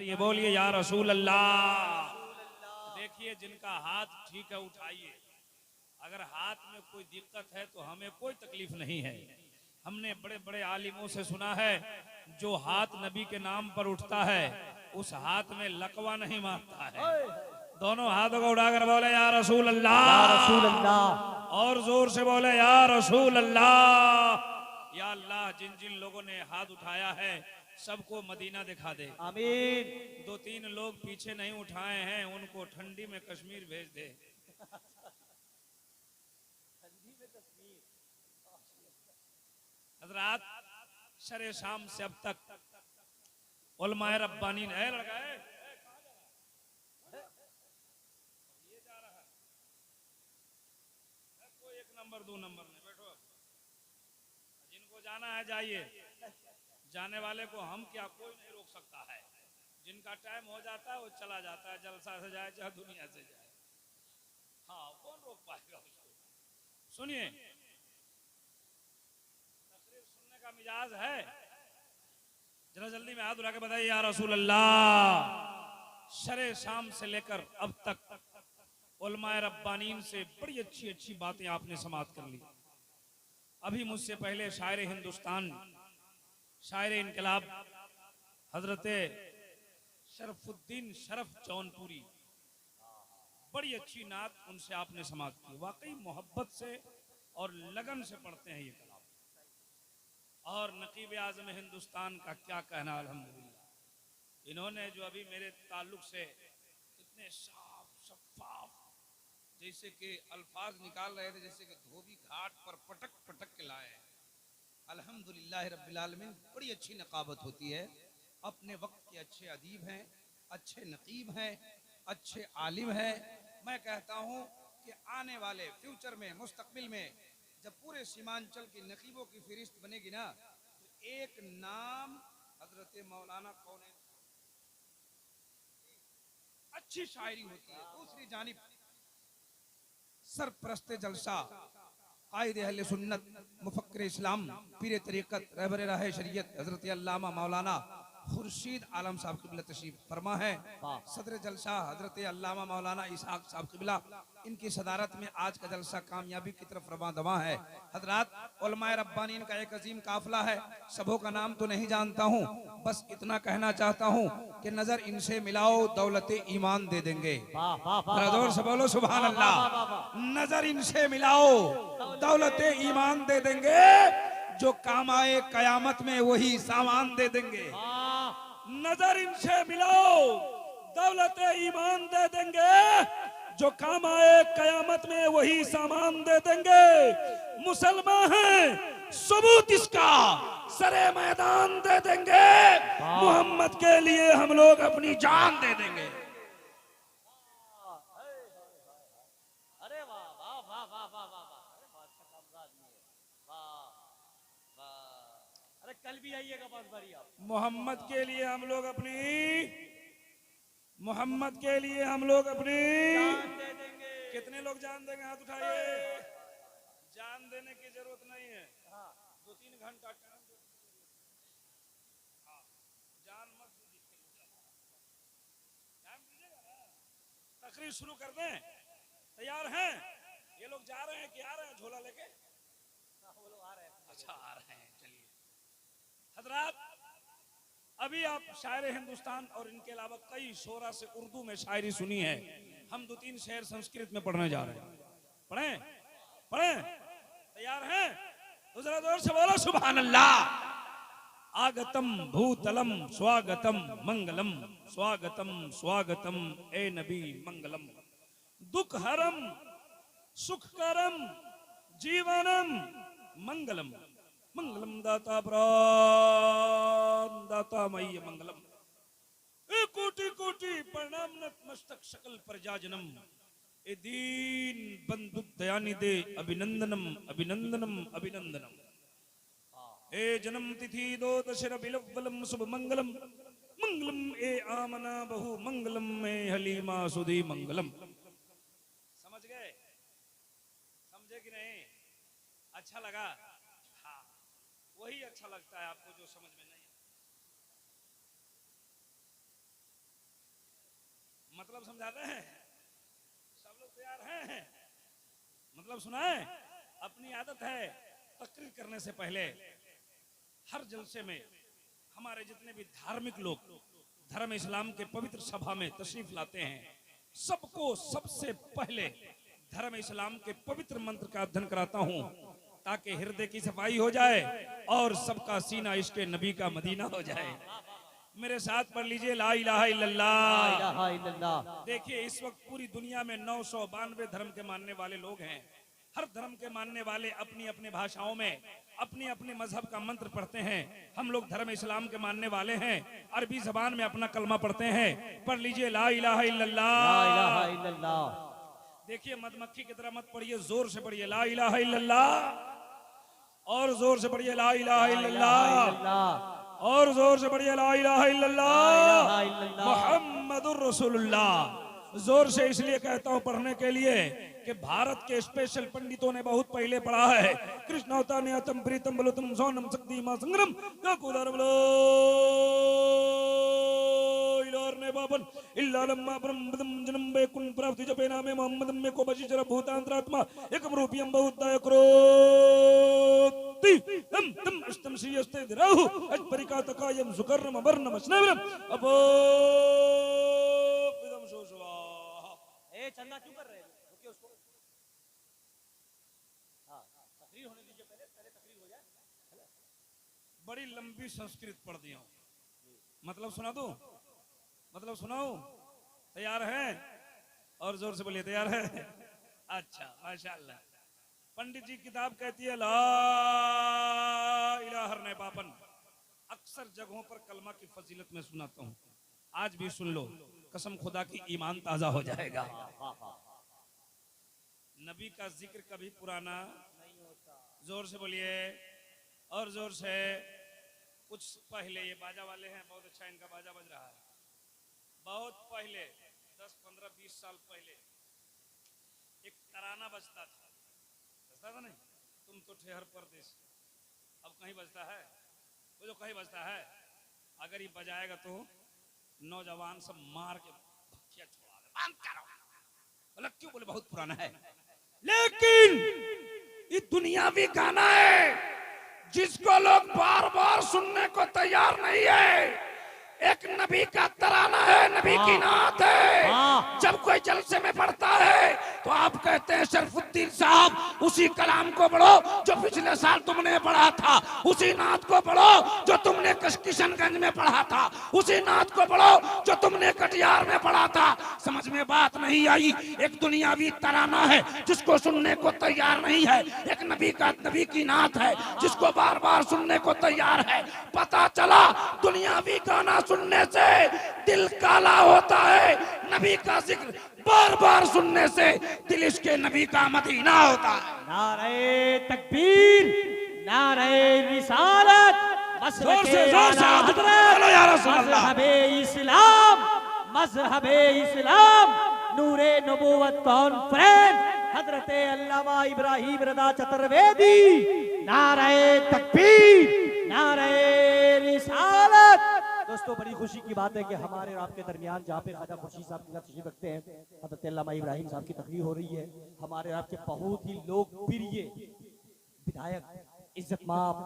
ये बोलिए या रसूल अल्लाह। देखिए जिनका हाथ ठीक है उठाइए, अगर हाथ में कोई दिक्कत है तो हमें कोई तकलीफ नहीं है। हमने बड़े बड़े आलिमों से सुना है जो हाथ नबी के नाम पर उठता है उस हाथ में लकवा नहीं मारता है। दोनों हाथों को उठाकर बोले या रसूल अल्लाह, या रसूल अल्लाह। और जोर से बोले या रसूल अल्लाह। या अल्लाह जिन जिन लोगों ने हाथ उठाया है सबको मदीना दिखा दे। आमीन। 2-3 लोग पीछे नहीं उठाए हैं उनको ठंडी में कश्मीर भेज दे। हजरात शरे शाम से अब तक उलमाए रब्बानी ने लगाए ये जा रहा है कोई 1 नंबर 2 नंबर में बैठो, जिनको जाना है जाइए, जाने वाले को हम क्या कोई नहीं रोक सकता है। जिनका टाइम हो जाता है वो चला जाता है, जलसा से जाए चाहे दुनिया से जाए। हाँ कौन रोक पाएगा उसको। सुनिए तकरीर सुनने का मिजाज है, जरा जल्दी में हाथ उठा के बताइए या रसूल अल्लाह। शरे शाम से लेकर अब तक उलमाए रब्बानीन से बड़ी अच्छी अच्छी बातें आपने समाप्त कर ली। अभी मुझसे पहले शायर हिंदुस्तान, शायर इनकलाब हजरत शरफुद्दीन शरफ जौनपुरी, बड़ी अच्छी नात उनसे आपने समाप्त की। वाकई मोहब्बत से और लगन से पढ़ते हैं ये कलाम। और नकीब आजम हिंदुस्तान का क्या कहना, अल्हम्दुलिल्लाह। इन्होंने जो अभी मेरे ताल्लुक से इतने साफ शफाफ जैसे कि अल्फाज निकाल रहे थे, जैसे कि धोबी घाट पर पटक पटक के लाए हैं। अल्हम्दुलिल्लाह रब्बिल आलमीन। बड़ी अच्छी नकाबत होती है। अपने वक्त के अच्छे अदीब हैं, अच्छे नकीब हैं, अच्छे आलिम हैं। मैं कहता हूँ कि आने वाले फ्यूचर में, मुस्तकबिल में जब पूरे सीमांचल की नकीबों की फहरिस्त बनेगी ना तो एक नाम हजरत मौलाना कौन है, अच्छी शायरी होती है। दूसरी जानिब सरप्रस्त जलसा कायदे अहले सुन्नत मुफक्किर इस्लाम पीर तरीक़त रहबर राह शरीयत हजरत अल्लामा मौलाना खुर्शीद आलम साहब क़िबला तशरीफ फरमा है। सदर जलसा हजरत अल्लामा मौलाना इसहाक साहब क़िबला, इनकी सदारत में आज का जलसा कामयाबी की तरफ रवां दवा है। हजरात उलमाए रब्बानीन का एक अजीम काफिला है। सबों का नाम तो नहीं जानता हूँ, बस इतना कहना चाहता हूँ कि नजर इनसे मिलाओ दौलत ईमान दे देंगे। जोर से बोलो सुभान अल्लाह। नजर इनसे मिलाओ दौलत ईमान दे देंगे, जो काम आए कयामत में वही सामान दे देंगे। नजर इनसे मिलाओ दौलत ईमान दे देंगे, जो काम आए कयामत में वही सामान दे देंगे। मुसलमान हैं सबूत इसका सरे मैदान दे देंगे, मोहम्मद के लिए हम लोग अपनी जान दे देंगे। अरे वाह वाह वाह वाह वाह वाह वाह, अरे बादशाह साहब आदमी है, वाह वाह। अरे कल भी आइएगा बहुत बारी आप। मोहम्मद के लिए हम लोग अपनी, मोहम्मद के लिए हम लोग अपनी जान दे देंगे। कितने लोग जान देंगे? हाथ उठाइए। जान देने की जरूरत नहीं है, 2-3 घंटा टाइम दो। जान मत दीजिए, टाइम दीजिएगा ना। तकरीर शुरू कर दें? तैयार हैं? ये लोग जा रहे हैं कि आ रहे हैं झोला लेके? वो लोग आ रहे हैं। अच्छा आ रहे हैं, चलिए। हजरात अभी आप शायर हिंदुस्तान और इनके अलावा कई शोरा से उर्दू में शायरी सुनी है। हम 2-3 शेर संस्कृत में पढ़ने जा रहे हैं। पढ़ें? पढ़ें? तैयार हैं? तो जरा जोर से बोलो सुभान अल्लाह। आगतम भूतलम स्वागतम मंगलम, स्वागतम स्वागतम ए नबी मंगलम। दुखहरम सुखकरम जीवनम मंगलम, मंगलम दाता प्राण दाता मय्य मंगलम। कोटि कोटि प्रणाम नतमस्तक सकल प्रजाजनम, ए दीन बंधु दयानि दे अभिनंदनम अभिनंदनम अभिनंदनम। ए जन्म तिथि दो दशर बिलवलम शुभ मंगलम, मंगलम ए आमना बहु मंगलम ए हलीमा सुधी मंगलम। समझ गए? समझे कि नहीं? अच्छा लगा? हाँ वही अच्छा लगता है आपको जो समझ में नहीं। मतलब समझाते हैं? सब लोग तैयार हैं? मतलब सुनाए? अपनी आदत है तकरीर करने से पहले हर जलसे में हमारे जितने भी धार्मिक लोग धर्म इस्लाम के पवित्र सभा में तशरीफ लाते हैं, सबको सबसे पहले धर्म इस्लाम के पवित्र मंत्र का अध्ययन कराता हूं ताकि हृदय की सफाई हो जाए और सबका सीना इसके नबी का मदीना हो जाए। मेरे साथ पढ़ लीजिए ला इलाहा इल्लल्लाह। देखिए इस वक्त पूरी दुनिया में 992 धर्म के मानने वाले लोग हैं। हर धर्म के मानने वाले अपनी अपनी भाषाओं में अपनी अपने मजहब का मंत्र पढ़ते हैं। हम लोग धर्म इस्लाम के मानने वाले हैं, अरबी जबान में अपना कलमा पढ़ते हैं। पढ़ लीजिए ला इलाहा इल्लल्लाह। देखिए मधुमक्खी की तरह मत पढ़िए, जोर से पढ़िए ला इलाहा इल्लल्लाह, और जोर से पढ़िए ला इलाहा इल्लल्लाह, और जोर से पढ़िए ला इलाहा इल्लल्लाह मुहम्मदुर रसूलुल्लाह। जोर से इसलिए कहता हूं पढ़ने के लिए कि भारत के स्पेशल पंडितों ने बहुत पहले पढ़ा है। कृष्णवता ने अतम प्रीतम बलुतम सोनम शक्ति मां संग्रम ने बाबन इल्ला लम्मा ब्रह्मदम जन्म बेकुन प्राप्ति जपे नामे मोहम्मदम में को बशीचर भूतांतरात्मा एकम रूपियम बहुताय करोति हम तम अष्टम श्रीयस्ते दिराहु अष्परिका तकायम सुकर्णम वर्णम स्नेवरम अपो पिदम सोसवा। ए चंदा क्यों कर रहे हैं? रुकिए उसको। हाँ तकरीर होने दीजिए, पहले तकरीर हो जाए। बड़ी लंबी संस्कृत पढ़ दिया, मतलब सुना दूं? मतलब सुनाओ? तैयार हैं? और जोर से बोलिए तैयार है? अच्छा माशाअल्लाह। पंडित जी किताब कहती है ला इलाहा ने बापन। अक्सर जगहों पर कलमा की फजीलत में सुनाता हूं, आज भी सुन लो, कसम खुदा की ईमान ताजा हो जाएगा। नबी का जिक्र कभी पुराना नहीं होता। जोर से बोलिए और जोर से। कुछ पहले ये बाजा वाले हैं, बहुत अच्छा इनका बाजा बज रहा है। बहुत पहले 10, 15, 20 साल पहले एक तराना बजता था नहीं? तुम तो ठहर परदेश। अब कहीं बजता है? वो जो कहीं बजता है, अगर ये बजाएगा तो नौजवान सब मार के भक्तियां छोड़ा दे, बंद करो। बोला क्यों? बोले बहुत पुराना है। लेकिन ये दुनियावी गाना है जिसको लोग बार बार सुनने को तैयार नहीं है। एक नबी का तराना है, नबी की नात है। जब कोई जलसे में पढ़ता है तो आप कहते हैं शरफुद्दीन साहब उसी कलाम को पढ़ो जो पिछले साल तुमने पढ़ा था, उसी नात को पढ़ो जो तुमने किशनगंज में पढ़ा था, उसी नात को पढ़ो जो तुमने कटिहार में पढ़ा था। समझ में बात नहीं आई? एक दुनियावी तराना है जिसको सुनने को तैयार नहीं है। एक नबी की नात है जिसको बार बार सुनने को तैयार है। पता चला दुनियावी गाना सुनने से दिल काला होता है, नबी का जिक्र बार बार सुनने से दिल इसके नबी का मदीना होता है। नारे तकबीर, नारे रिसालत, मज़हबे इस्लाम, मज़हबे इस्लाम, नूरे नबूवत कॉन्फ्रेंस, हजरत अल्लामा इब्राहिम रज़ा चतुर्वेदी। नारे तकबीर, नारे रिसालत। दोस्तों बड़ी खुशी की बात है कि हमारे और आपके दरमियान जहाँ पे ख्वाजा खुर्शीद साहब की तशरीफ रखते हैं, हज़रत अल्लामा इब्राहिम साहब की तकरीर हो रही है। हमारे और आपके बहुत ही लोकप्रिय विधायक, इज्जतमाब,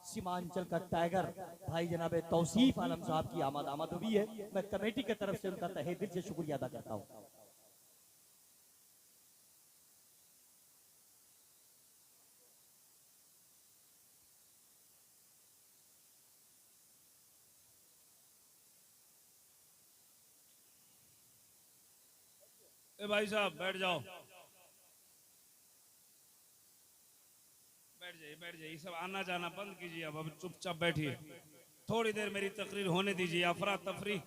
सीमांचल का टाइगर भाई जनाब तौसीफ आलम साहब की आमद हुई है। मैं कमेटी की तरफ से उनका तहे दिल से शुक्रिया अदा करता हूँ। ए भाई साहब बैठ जाओ, बैठ जाइए। सब आना जाना बंद कीजिए, अब चुपचाप बैठिए। थोड़ी देर मेरी तकरीर होने दीजिए। अफरा तफरी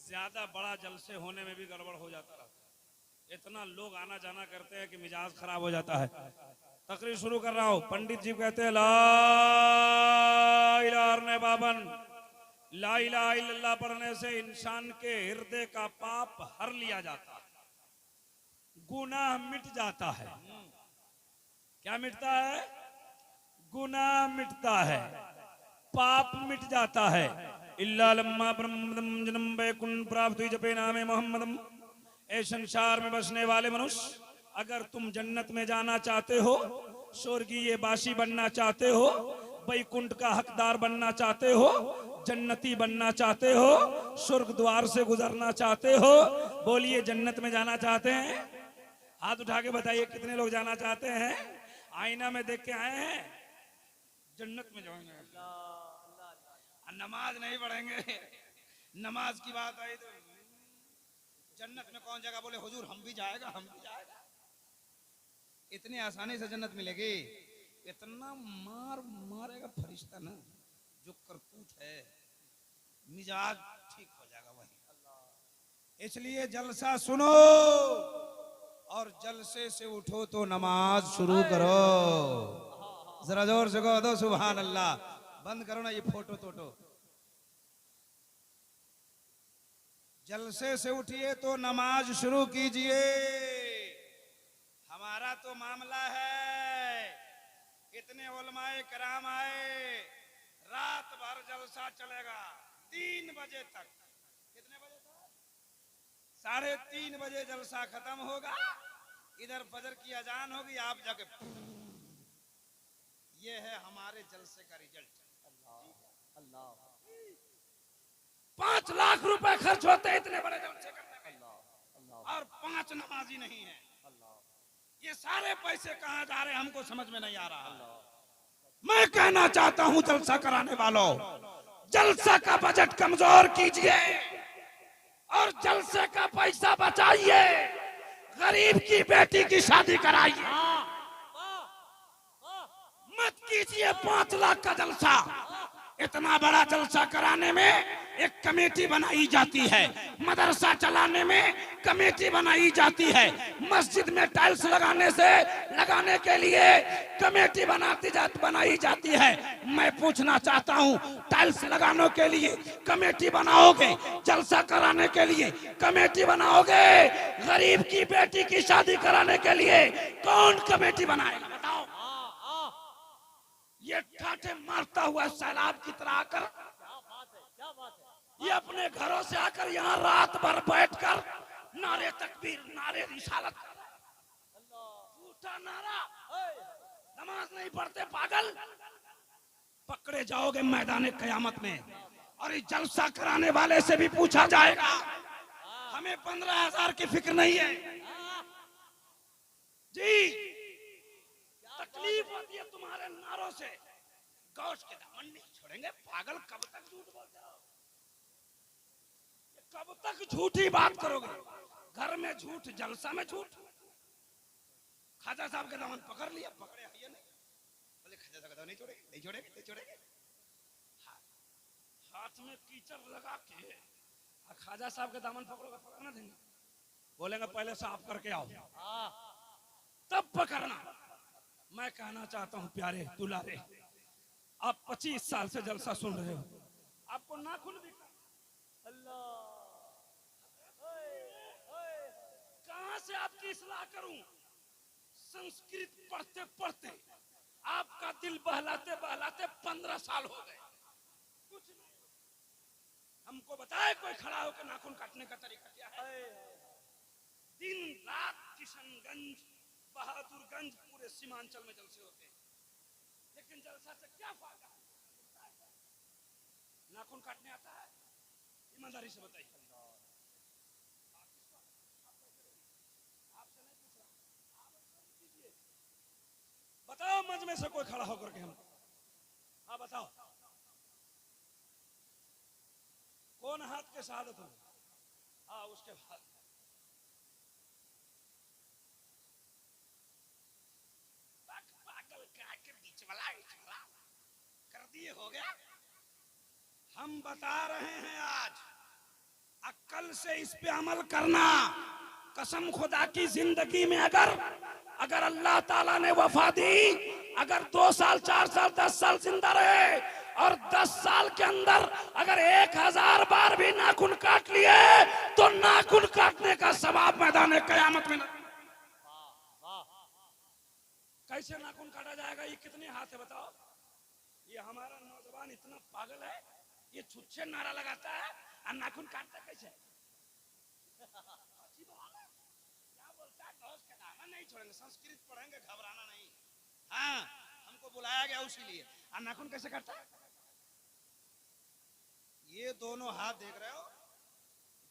ज्यादा बड़ा जलसे होने में भी गड़बड़ हो जाता रहता है। इतना लोग आना जाना करते हैं कि मिजाज खराब हो जाता है। तकरीर शुरू कर रहा हूँ। पंडित जी कहते हैं ला इलाहा बाबन। ला इलाहा इल्लल्लाह पढ़ने से इंसान के हृदय का पाप हर लिया जाता है, गुनाह मिट जाता है। क्या मिटता है? गुनाह मिटता है, पाप मिट जाता है। इल्ला लम्मा ब्रह्मदम जन्म बैकुन प्राप्ति जपे नामे मोहम्मदम ए संसार में बसने वाले मनुष्य, अगर तुम जन्नत में जाना चाहते हो, स्वर्गीय बासी बनना चाहते हो, वैकुंठ का हकदार बनना चाहते हो, जन्नती बनना चाहते हो, स्वर्ग द्वार से गुजरना चाहते हो, बोलिए जन्नत में जाना चाहते हैं? हाथ उठा के बताइए कितने लोग जाना चाहते हैं? आईना में देख के आए हैं जन्नत में जाएंगे, नमाज नहीं पढ़ेंगे। नमाज की बात आई तो जन्नत में कौन जाएगा? बोले हुजूर हम भी जाएगा, हम भी जाएगा। इतनी आसानी से जन्नत मिलेगी? इतना मार मारेगा फरिश्ता ना, जो करतूत है, मिजाज ठीक हो जाएगा वही। इसलिए जलसा सुनो और जलसे से उठो तो नमाज शुरू करो। जरा जोर से कहो दो सुभान अल्लाह। बंद करो ना ये फोटो टोटो। जलसे से उठिए तो नमाज शुरू कीजिए। हमारा तो मामला है, इतने उलमाए कराम आए, रात भर जलसा चलेगा 3 बजे तक। कितने बजे तक? 3:30 बजे जलसा खत्म होगा। इधर फजर की अजान होगी, आप जाके ये है हमारे जलसे का रिजल्ट। अल्लाह 5 लाख रुपए खर्च होते हैं इतने बड़े जलसे करने में, और 5 नमाजी नहीं है। ये सारे पैसे कहां जा रहे हैं हमको समझ में नहीं आ रहा। मैं कहना चाहता हूं जलसा कराने वालों, जलसा का बजट कमजोर कीजिए और जलसे का पैसा बचाइए। गरीब की बेटी की शादी कराइए, मत कीजिए 5 लाख का जलसा। इतना बड़ा जलसा कराने में एक कमेटी बनाई जाती है, मदरसा चलाने में कमेटी बनाई जाती है, मस्जिद में टाइल्स लगाने के लिए कमेटी बनाई जाती है। मैं पूछना चाहता हूं, टाइल्स लगाने के लिए कमेटी बनाओगे, जलसा कराने के लिए कमेटी बनाओगे, गरीब की बेटी की शादी कराने के लिए कौन कमेटी बनाएगा? बताओ। ये ठाठे मारता हुआ सैलाब की तरह आकर, ये अपने घरों से आकर यहाँ रात भर बैठकर नारे तकबीर, नारे रिसालत कर रहा है। झूठा नारा। नमाज नहीं पढ़ते पागल, पकड़े जाओगे मैदान क़यामत में। और इस जलसा कराने वाले से भी पूछा जाएगा। हमें 15,000 की फिक्र नहीं है जी। तकलीफ होती है तुम्हारे नारों से। गौश के दामन नहीं छोड़ेंगे। पागल, कब तक झूठ बोलते हो? कब तक झूठी बात करोगे? घर में झूठ, जलसा में झूठ। खाजा साहब के दामन पकड़ लिया, पकड़े है नहीं, बोले खाजा साहब का दामन नहीं छोड़ेंगे, नहीं छोड़ेंगे, नहीं छोड़ेंगे। हाथ में कीचड़ लगा के खाजा साहब के दामन पकड़ोगे, पकड़ना देंगे? बोलेंगे पहले साफ करके आओ तब पकड़ना। मैं कहना चाहता हूं प्यारे दुलारे, आप 25 साल से जलसा सुन रहे हो, आपको नाखून भी कहां से आपकी इस्लाह करूं? संस्कृत पढ़ते पढ़ते आपका दिल बहलाते बहलाते 15 साल हो गए, कुछ नहीं। हमको बताए कोई खड़ा होकर नाखून काटने का तरीका क्या है? दिन रात किशनगंज, बहादुरगंज, पूरे सीमांचल में जलसे होते हैं, लेकिन जलसा से क्या फायदा? नाखून काटने आता है? ईमानदारी से बताइए। आपसे नहीं पूछ रहा, आप कीजिए। बताओ मंच में से कोई खड़ा होकर के हम, हाँ बताओ, कौन हाथ के शहादत हो? हाँ, उसके बाद कर दिए, हो गया। हम बता रहे हैं आज, अक्ल से इस पे अमल करना। कसम खुदा की, जिंदगी में अगर अल्लाह ताला ने वफा दी, अगर 2 साल 4 साल 10 साल जिंदा रहे और 10 साल के अंदर अगर 1000 बार भी नाखून काट लिए तो नाखून काटने का सवाब मैदान क़यामत में। कैसे नाखून काटा जाएगा? ये कितने हाथ है बताओ? ये हमारा नौजवान इतना पागल है, ये छुच्छे नारा लगाता है और नाखून काटता कैसे? छोड़ेंगे, संस्कृत पढ़ेंगे, घबराना नहीं। हाँ, हमको बुलाया गया उसी लिए। और नाखून कैसे कटता है? ये दोनों हाथ देख रहे हो,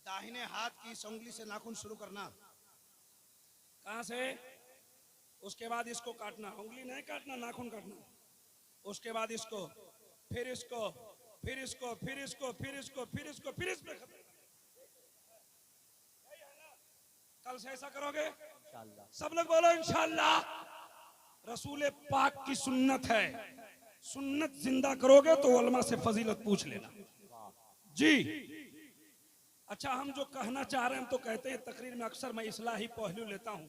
दाहिने हाथ की इस उंगली से नाखून शुरू करना। कहां से? उसके बाद इसको काटना, उंगली नहीं काटना, नाखून काटना। उसके बाद इसको, फिर इसको, फिर इसको, फिर इसको, फिर इसको, फिर इसको, फिर इस पे खत्म। कल से ऐसा करोगे इंशाअल्लाह। सब लोग बोलो इंशाअल्लाह। रसूल पाक की सुन्नत है, सुन्नत जिंदा करोगे तो उलमा से फजीलत पूछ लेना जी। अच्छा, हम जो कहना चाह रहे हैं हम तो कहते हैं तकरीर में अक्सर मैं इस्लाही पहलू लेता हूं।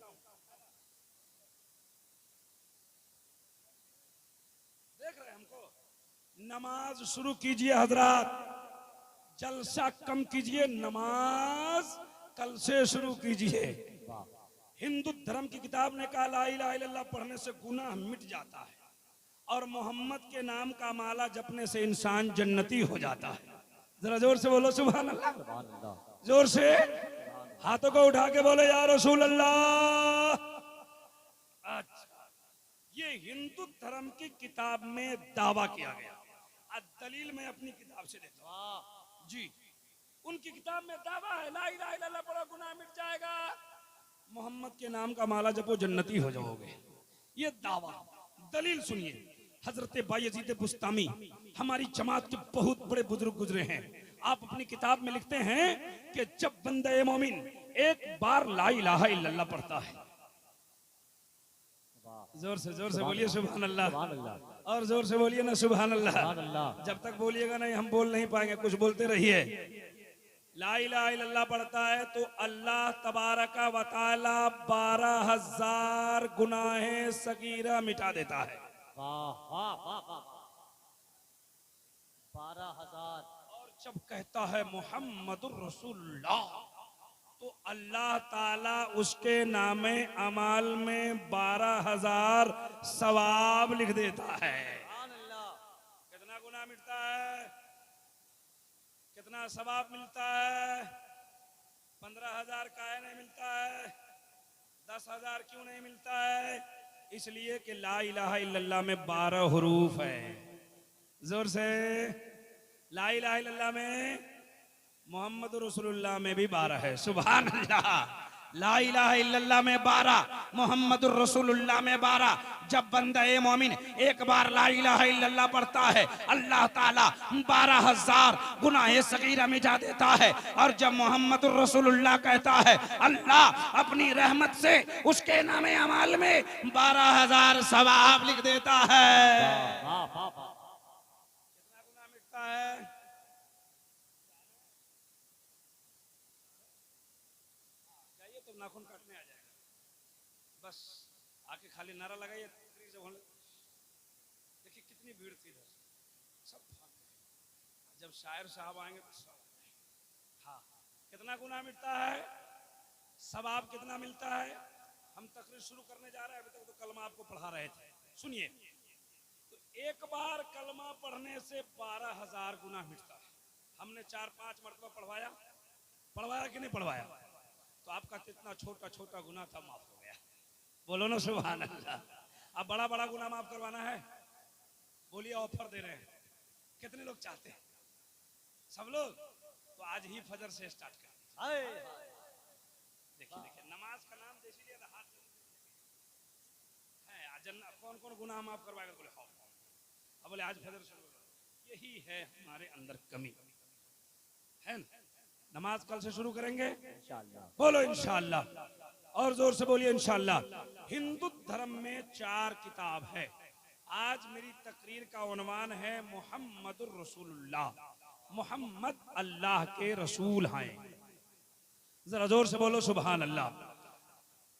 देख रहे हैं हमको? नमाज शुरू कीजिए हजरात, जलसा कम कीजिए, नमाज कल से शुरू कीजिए। हिंदू धर्म की किताब ने कहा ला इलाहा इल्लल्लाह पढ़ने से गुनाह मिट जाता है और मोहम्मद के नाम का माला जपने से इंसान जन्नती हो जाता है। जरा जोर से बोलो सुभान अल्लाह, जोर से हाथों को उठा के बोलो या रसूल अल्लाह। अच्छा, ये हिंदू धर्म की किताब में दावा किया गया, दलील मैं अपनी किताब से देता हूं जी। उनकी किताब में दावा है ला इलाहा इल्लल्लाह पढ़ो गुनाह मिट जाएगा, मोहम्मद के नाम का माला जपो जन्नती हो जाओगे। ये दावा, दलील सुनिए। हजरत बायजीद बुस्तामी हमारी जमात के बहुत बड़े बुजुर्ग गुजरे हैं। आप अपनी किताब में लिखते हैं कि जब बंदे मोमिन एक बार ला इलाहा इल्लल्लाह पढ़ता है, जोर से बोलिए सुभान अल्लाह, और जोर से बोलिए ना सुभान अल्लाह। जब तक बोलिएगा नहीं हम बोल नहीं पाएंगे, कुछ बोलते रहिए। ला इलाहा इल्लल्लाह पढ़ता है तो अल्लाह तबारका व तआला 12,000 गुनाहे सगीरा मिटा देता है। 12,000। और जब कहता है मुहम्मदुर रसूलुल्लाह तो अल्लाह ताला उसके नामे अमाल में 12,000 सवाब लिख देता है। कितना गुनाह मिटता है, कितना सवाब मिलता है? 15,000 काहे नहीं मिलता है? 10,000 क्यों नहीं मिलता है? इसलिए कि ला इलाहा इल्लल्लाह में 12 हुरूफ है। जोर से, ला इलाहा इल्लल्लाह में मोहम्मद रसूलुल्लाह में भी 12 है। सुभान अल्लाह। ला इलाहा इल्लल्लाह में 12, मोहम्मद रसूलुल्लाह में 12। जब बंदा ए मोमिन एक बार ला इलाहा इल्लल्लाह पढ़ता है अल्लाह ताला 12,000 गुनाहे सगीरा मिटा देता है। और जब मोहम्मद रसूलुल्लाह कहता है अल्लाह अपनी रहमत से उसके नामे अमाल में 12,000 सवाब लिख देता है। कितना गुनाह मिटता है? जाइए तो नाखून काटने आ जाएगा, बस आके खाली नारा लगाइए। देखिए कितनी भीड़ थी इधर, सब भाग गए। जब शायर साहब आएंगे तो सब, हाँ, कितना गुनाह मिटता है, सवाब कितना मिलता है। हम तकरीर शुरू करने जा रहे हैं, अभी तक तो कलमा आपको पढ़ा रहे थे। सुनिए, तो एक बार कलमा पढ़ने से 12,000 गुनाह मिटता है। हमने 4-5 मरतबा पढ़वाया कि नहीं पढ़वाया? तो आपका कितना छोटा छोटा गुनाह था माफ हो गया। बोलो ना सुभान अल्लाह। अब बड़ा बड़ा गुनाह माफ करवाना है, बोलिए ऑफर दे रहे हैं। कितने लोग चाहते हैं? सब लोग। तो आज ही फजर से स्टार्ट कर दीजिए। देखिए नमाज का नाम जैसे लिया था, हाथ है जन्नत। कौन कौन गुनाह माफ करवाएगा? बोले हाँ। अब बोले आज फजर शुरू करो। यही है हमारे अंदर कमी है ना। नमाज कल से शुरू करेंगे इंशाअल्लाह। बोलो इंशाअल्लाह, और जोर से बोलिए इंशाअल्लाह। हिंदू धर्म में 4 किताब है। आज मेरी तकरीर का उन्वान है मुहम्मदुर रसूलुल्लाह। मोहम्मद अल्लाह के रसूल हैं। जरा जोर से बोलो सुभान अल्लाह।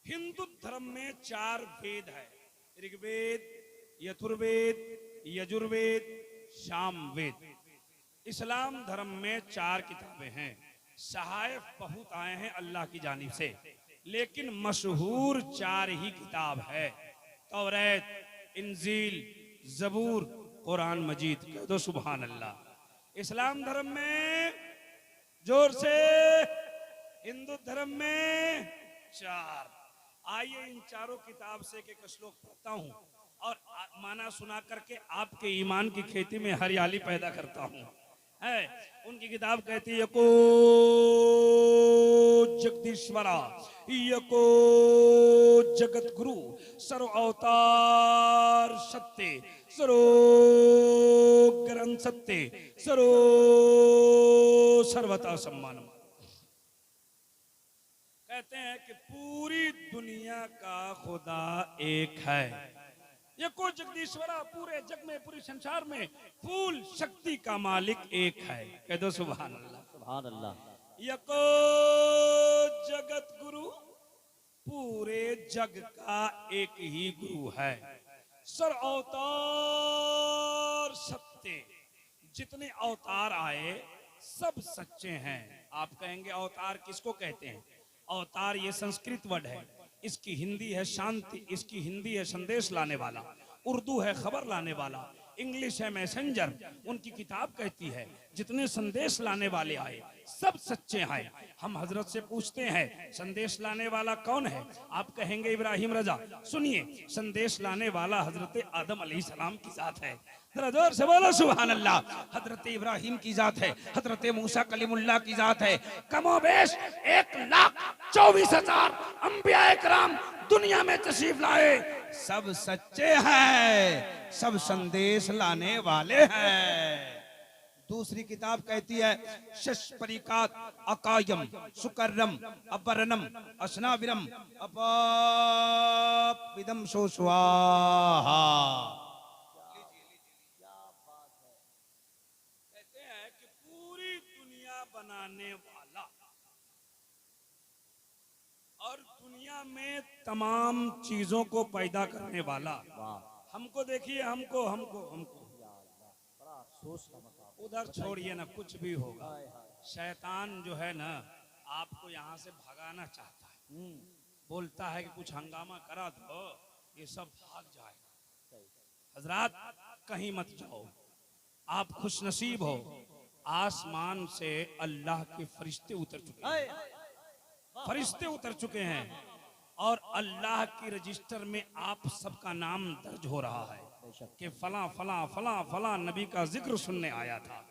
हिंदू धर्म में 4 वेद है, ऋग्वेद, यजुर्वेद, यजुर्वेद, सामवेद। इस्लाम धर्म में 4 किताबें हैं। सहायफ बहुत आए हैं अल्लाह की जानिब से, लेकिन मशहूर 4 ही किताब है, तौरात, इंजील, जबूर, कुरान मजीद। कह दो सुभान अल्लाह। इस्लाम धर्म में, जोर से, हिंदू धर्म में 4। आइए इन चारों किताब से एक एक श्लोक पढ़ता हूँ और माना सुना करके आपके ईमान की खेती में हरियाली पैदा करता हूँ। है उनकी किताब कहती है को जगदीश्वरा यको जगत गुरु सर्व अवतार सत्य सरो ग्रंथ सत्य सरो सर्वता सम्मान। कहते हैं कि पूरी दुनिया का खुदा एक है। यको जगदीश्वरा, पूरे जग में पूरे संसार में फूल शक्ति का मालिक एक है। कह दो सुभान अल्लाह। सुभान अल्लाह। यको जगत गुरु, पूरे जग का एक ही गुरु है। सर अवतार सत्य, जितने अवतार आए सब सच्चे हैं। आप कहेंगे अवतार किसको कहते हैं? अवतार ये संस्कृत वर्ड है, इसकी हिंदी है शांति, इसकी हिंदी है संदेश लाने वाला, उर्दू है खबर लाने वाला, इंग्लिश है मैसेंजर। उनकी किताब कहती है जितने संदेश लाने वाले आए सब सच्चे हैं। हम हजरत से पूछते हैं संदेश लाने वाला कौन है? आप कहेंगे इब्राहिम रजा। सुनिए, संदेश लाने वाला हजरत आदम अलैहिस्सलाम की जात है। जरा जोर से बोलो सुभान अल्लाह। हजरत इब्राहिम की जात है, हजरत मूसा कलीमुल्लाह की जात है। कमोबेश 1,24,000 अंबिया इकराम दुनिया में तशरीफ लाए, सब सच्चे हैं, सब संदेश लाने वाले हैं। दूसरी किताब कहती है शशपरिकात अकायम सुकर्रम अपरनम असनाविरम अपापिदम सोस्वाहा। कहते हैं कि पूरी दुनिया बनाने वाला और दुनिया में तमाम चीजों को पैदा करने वाला। हमको देखिए, हमको हमको हमको उधर छोड़िए ना, कुछ भी होगा। शैतान जो है ना आपको यहाँ से भगाना चाहता है, बोलता है कि कुछ हंगामा करा दो, ये सब भाग जाएगा। हजरात कहीं मत जाओ, आप खुश नसीब हो। आसमान से अल्लाह के फरिश्ते उतर चुके हैं, फरिश्ते उतर चुके हैं और अल्लाह की रजिस्टर में आप सबका नाम दर्ज हो रहा है कि फला फला फला फला नबी का जिक्र सुनने आया था।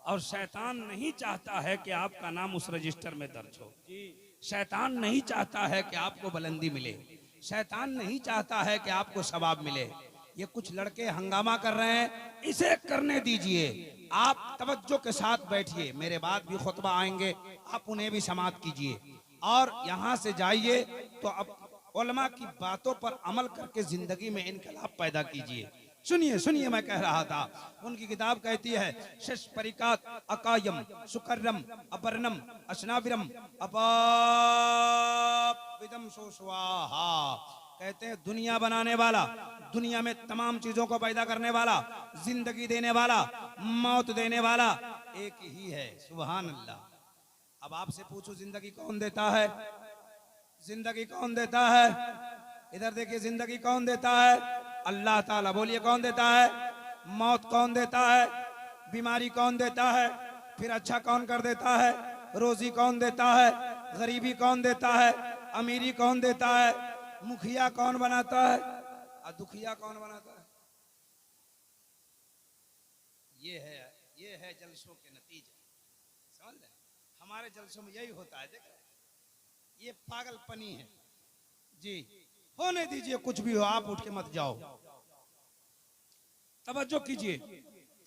और शैतान नहीं चाहता है कि आपका नाम उस रजिस्टर में दर्ज हो। शैतान नहीं चाहता है कि आपको बुलंदी मिले, शैतान नहीं चाहता है कि आपको सवाब मिले। ये कुछ लड़के हंगामा कर रहे हैं, इसे करने दीजिए। आप तवज्जो के साथ बैठिए, मेरे बाद भी खुतबा आएंगे, आप उन्हें भी समाअत कीजिए और यहाँ से जाइए तो अब उलमा की बातों पर अमल करके जिंदगी में इनकलाब पैदा कीजिए। सुनिए सुनिए, मैं कह रहा था, उनकी किताब कहती है शशपरिकात अकायम सुकर्रम अपरनम असनाविरम अपापिदम सोस्वाहा। कहते हैं दुनिया बनाने वाला, दुनिया में तमाम चीजों को पैदा करने वाला, जिंदगी देने वाला, मौत देने वाला एक ही है। सुभान अल्लाह। अब आपसे पूछो जिंदगी कौन देता है? जिंदगी कौन देता है? इधर देखिए, जिंदगी कौन देता है? अल्लाह ताला। बोलिए कौन देता है? मौत कौन देता है? बीमारी कौन देता है? फिर अच्छा कौन कर देता है? रोजी कौन देता है? गरीबी कौन देता है? अमीरी कौन देता है? मुखिया कौन बनाता है और दुखिया कौन बनाता है? ये है जलसों के नतीजे। समझ रहे? हमारे जलसों में यही होता है। देख, ये पागलपनी है जी। होने दीजिए, कुछ भी हो, आप उठ के मत जाओ। तवज्जो कीजिए,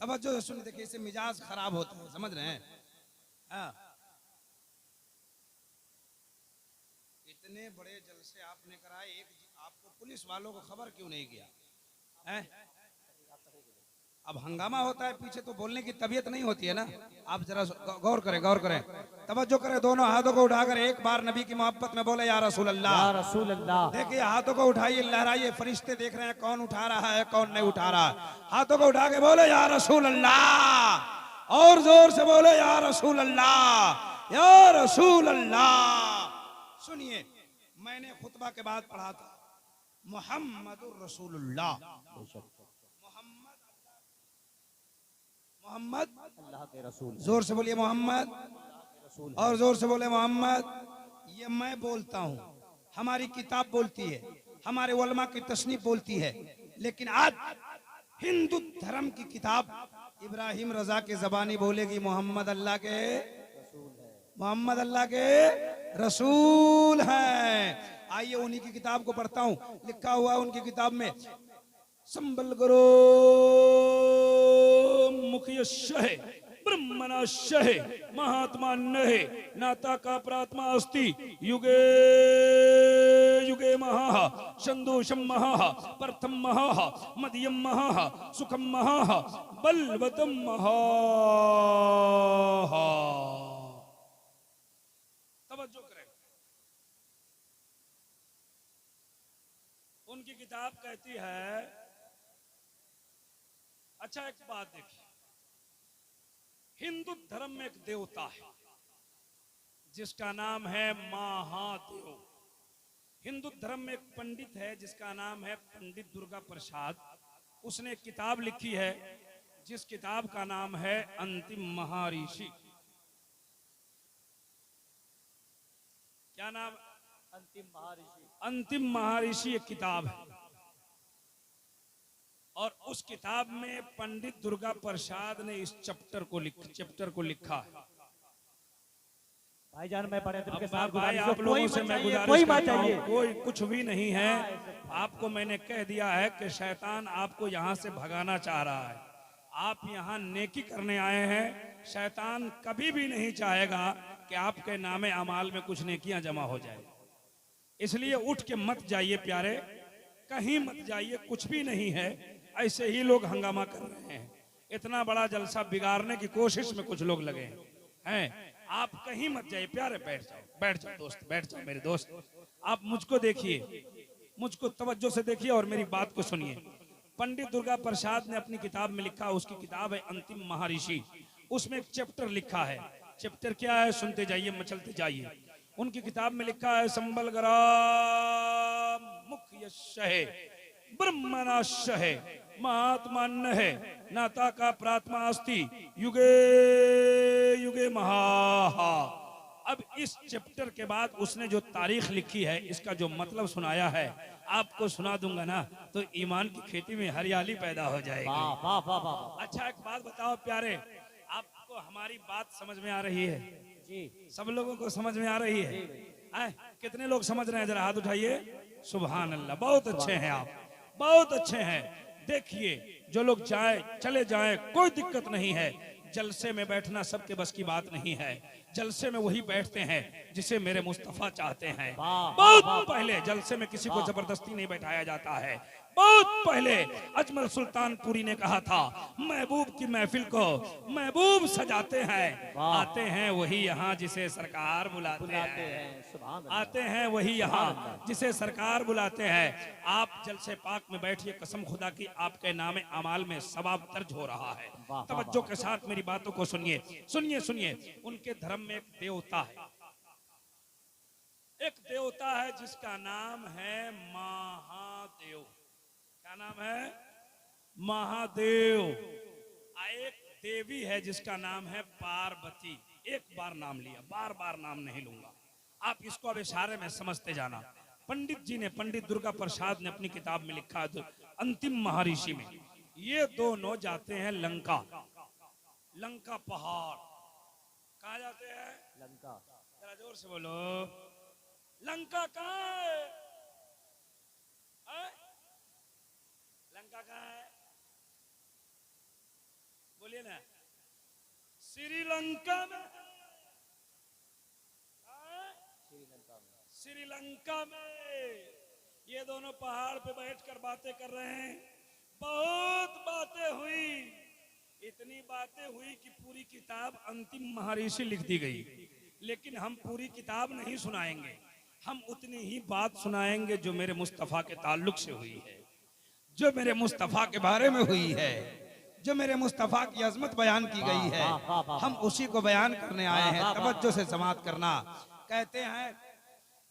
तवज्जो से सुनिए। देखिए, इससे मिजाज खराब होता है, समझ रहे हैं? हाँ, इतने बड़े जलसे आपने कराए, एक आपको पुलिस वालों को खबर क्यों नहीं किया है? अब हंगामा होता है पीछे तो बोलने की तबीयत नहीं होती है ना। आप जरा गौर करें, गौर करें, तवज्जो करें। दोनों हाथों को उठाकर एक बार नबी की मोहब्बत में बोले या रसूल अल्लाह, या रसूल अल्लाह। देखिए, हाथों को उठाइए, लहराइए। फरिश्ते देख रहे हैं कौन उठा रहा है कौन नहीं उठा रहा है। हाथों को उठा के बोले या रसूल अल्लाह, और जोर से बोले या रसूल अल्लाह, या रसूल अल्लाह। सुनिए, मैंने खुतबा के बाद पढ़ा था मुहम्मदुर रसूलुल्लाह। मोहम्मद अल्लाह के रसूल। जोर से बोलिए मोहम्मद, और जोर से बोले मोहम्मद। ये मैं बोलता हूँ, हमारी किताब बोलती है, हमारे उलमा की तसनीफ बोलती है, लेकिन आज हिंदू धर्म की किताब इब्राहिम रजा के जबानी बोलेगी मोहम्मद अल्लाह के रसूल हैं। आइए उन्हीं की किताब को पढ़ता हूं। लिखा हुआ है उनकी किताब में, संबल करो मुखिय शह ब्रह्मणा शह महात्मा नहे नाता का प्रात्मा अस्ति युगे युगे महा संदोषम महा प्रथम महा मध्यम महा सुखम महा बलवतम महा। तवज्जो करें, उनकी किताब कहती है। अच्छा एक बात देखिए, हिंदू धर्म में एक देवता है जिसका नाम है महादेव। हिंदू धर्म में एक पंडित है जिसका नाम है पंडित दुर्गा प्रसाद। उसने एक किताब लिखी है जिस किताब का नाम है अंतिम महर्षि। क्या नाम? अंतिम महर्षि एक किताब है, और उस किताब में पंडित दुर्गा प्रसाद ने इस चैप्टर को लिखा है। भाईजान मैं बड़े दिल के साथ भाई आप लोगों से मैं गुजारिश करता हूं, कोई कुछ भी नहीं है। आपको मैंने कह दिया है कि शैतान आपको यहाँ से भगाना चाह रहा है। आप यहाँ नेकी करने आए हैं। शैतान कभी भी नहीं चाहेगा कि आपके नामे अमाल में कुछ नेकियां जमा हो जाए। इसलिए उठ के मत जाइए प्यारे, कहीं मत जाइए, कुछ भी नहीं है। ऐसे ही लोग हंगामा कर रहे हैं। इतना बड़ा जलसा बिगाड़ने की कोशिश में कुछ लोग लगे हैं। आप कहीं मत जाइए प्यारे, बैठ जाओ दोस्त, बैठ जाओ मेरे दोस्त। आप मुझको देखिए, मुझको तवज्जो से देखिए और मेरी बात को सुनिए। पंडित दुर्गा प्रसाद ने अपनी किताब में लिखा, उसकी किताब है अंतिम महर्षि। उसमें एक चैप्टर लिखा है। चैप्टर क्या है सुनते जाइए, मचलते जाइए। उनकी किताब में लिखा है संबलगरा मुख्य शहे ब्रह्मणा शहे महात्मा है नाता का प्रात्मा अस्ति युगे युगे महा। अब इस चैप्टर के बाद उसने जो तारीख लिखी है, इसका जो मतलब सुनाया है, आपको सुना दूंगा ना तो ईमान की खेती में हरियाली पैदा हो जाएगी। वाह वाह वाह। अच्छा एक बात बताओ प्यारे, आपको हमारी बात समझ में आ रही है? जी सब लोगों को समझ में आ रही है? कितने लोग समझ रहे हैं? जरा हाथ उठाइए। सुभान अल्लाह, बहुत अच्छे हैं आप, बहुत अच्छे हैं। देखिए जो लोग जाए चले जाए, कोई दिक्कत नहीं है। जलसे में बैठना सबके बस की बात नहीं है। जलसे में वही बैठते हैं जिसे मेरे मुस्तफा चाहते हैं। बहुत पहले जलसे में किसी को जबरदस्ती नहीं बैठाया जाता है। बहुत पहले अजमल सुल्तानपुरी ने कहा था, महबूब की महफिल को महबूब सजाते हैं। आते हैं वही यहाँ जिसे सरकार बुलाते हैं। आते हैं वही यहाँ जिसे सरकार बुलाते हैं। आप जलसे पाक में बैठिए, कसम खुदा की आपके नामे अमाल में सवाब दर्ज हो रहा है। तवज्जो के साथ मेरी बातों को सुनिए, सुनिए सुनिए। उनके धर्म में एक देवता है, एक देवता है जिसका नाम है महादेव। क्या नाम है? महादेव। एक देवी है जिसका नाम है पार्वती। एक बार नाम लिया, बार बार नाम नहीं लूंगा। आप इसको अब इशारे में समझते जाना। पंडित जी ने, पंडित दुर्गा प्रसाद ने अपनी किताब में लिखा है अंतिम महर्षि में, ये दोनों जाते हैं लंका। लंका पहाड़। कहाँ जाते हैं? लंका। जरा जोर से बोलो, लंका कहाँ है? लंका कहाँ है? बोलिए ना। श्रीलंका में। श्रीलंका में ये दोनों पहाड़ पे बैठकर बातें कर रहे हैं। बहुत बातें हुई, इतनी बातें हुई कि पूरी किताब अंतिम महर्षि लिख दी गई। लेकिन हम पूरी किताब नहीं सुनाएंगे, हम उतनी ही बात सुनाएंगे जो मेरे मुस्तफा के ताल्लुक से हुई है, जो मेरे मुस्तफा के बारे में हुई है, जो मेरे मुस्तफा की अजमत बयान की गई है। हम उसी को बयान करने आए हैं। तवज्जो से समात करना। कहते हैं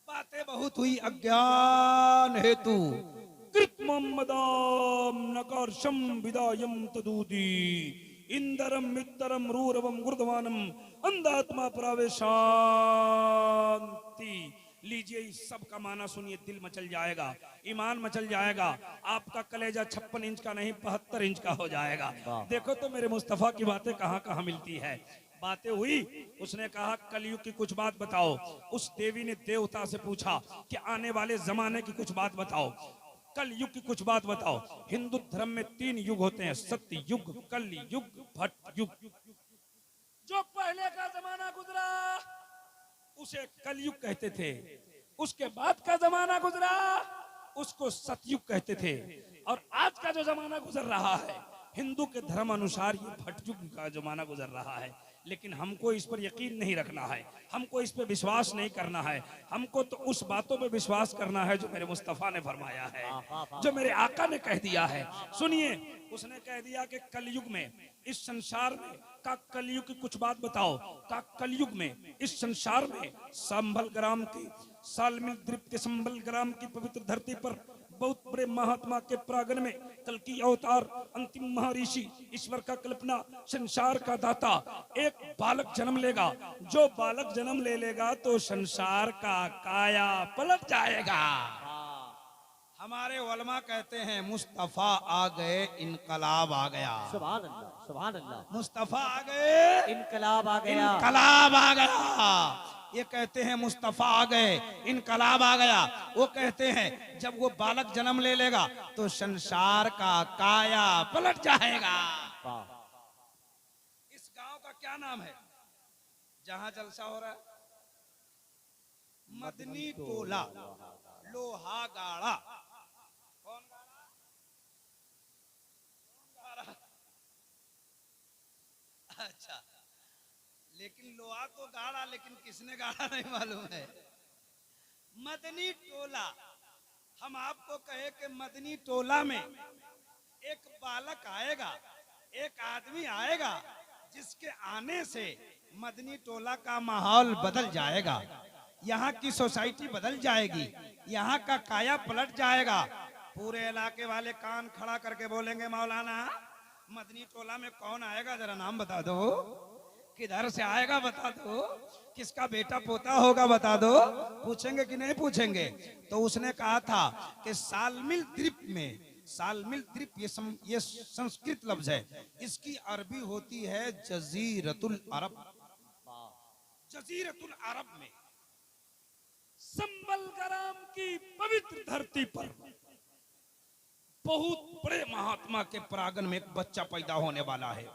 बातें बहुत हुई अज्ञान हेतु, कृत्ममदाम नकर्षम विदायम तदूदी इंदरम मित्रम रूरवम गुर्दवानम अंधात्मा प्रवेशांति। लीजिए इस सब का माना सुनिए, दिल मचल जाएगा, ईमान मचल जाएगा, आपका कलेजा 56 इंच का नहीं 75 इंच का हो जाएगा। देखो तो मेरे मुस्तफा की बातें कहाँ कहाँ मिलती है। बातें हुई, उसने कहा कलयुग की कुछ बात बताओ। उस देवी ने देवता से पूछा कि आने वाले जमाने की कुछ बात बताओ, कल युग की कुछ बात बताओ। हिंदू धर्म में 3 युग होते हैं, सत्य युग, कल युग, भट युग। जो पहले का जमाना गुजरा उसे कलयुग कहते थे, उसके बाद का जमाना गुजरा उसको सतयुग कहते थे, और आज का जो जमाना गुजर रहा है हिंदू के धर्म अनुसार ये भटयुग का जमाना गुजर रहा है। लेकिन हमको इस पर यकीन नहीं रखना है, हमको इस पर विश्वास नहीं करना है, हमको तो उस बातों पे विश्वास करना है जो मेरे मुस्तफा ने फरमाया है, जो मेरे आका ने कह दिया है। सुनिए, उसने कह दिया कि कलयुग में इस संसार में का कलयुग की कुछ बात बताओ। का कलयुग में इस संसार में संभल ग्राम की सालमिल द्वीप के संभल ग्राम की पवित्र धरती पर बहुत बड़े महात्मा के प्रांगण में कल की अवतार अंतिम महर्षि ईश्वर का कल्पना संसार का दाता एक बालक जन्म लेगा। जो बालक जन्म ले लेगा तो संसार का काया पलट जाएगा। हमारे उलमा कहते हैं मुस्तफा आ गए, इनकलाब आ गया। सुभान अल्लाह, सुभान अल्लाह। मुस्तफा आ गए, इनकलाब आ गया, इनकलाब आ गया। ये कहते हैं मुस्तफा आ गए, इनकलाब आ गया। वो कहते हैं जब वो बालक जन्म ले लेगा तो संसार का काया पलट जाएगा। इस गांव का क्या नाम है जहां जलसा हो रहा है? मदनी टोला, लोहा गाड़ा। कौन गाड़ा? अच्छा, लेकिन लोहा तो गाड़ा, लेकिन किसने गाड़ा नहीं मालूम है। मदनी टोला, हम आपको कहे कि मदनी टोला में एक बालक आएगा, एक आदमी आएगा जिसके आने से मदनी टोला का माहौल बदल जाएगा, यहाँ की सोसाइटी बदल जाएगी, यहाँ का काया पलट जाएगा। पूरे इलाके वाले कान खड़ा करके बोलेंगे मौलाना मदनी टोला में कौन आएगा, जरा नाम बता दो, किधर से आएगा बता दो, किसका बेटा पोता होगा बता दो। पूछेंगे कि नहीं पूछेंगे? तो उसने कहा था कि सालमिल द्वीप में, सालमिल द्वीप ये संस्कृत लफ्ज है, इसकी अरबी होती है जजीरतुल अरब। जजीरतुल अरब में संबल ग्राम की पवित्र धरती पर बहुत बड़े महात्मा के प्रांगण में एक बच्चा पैदा होने वाला है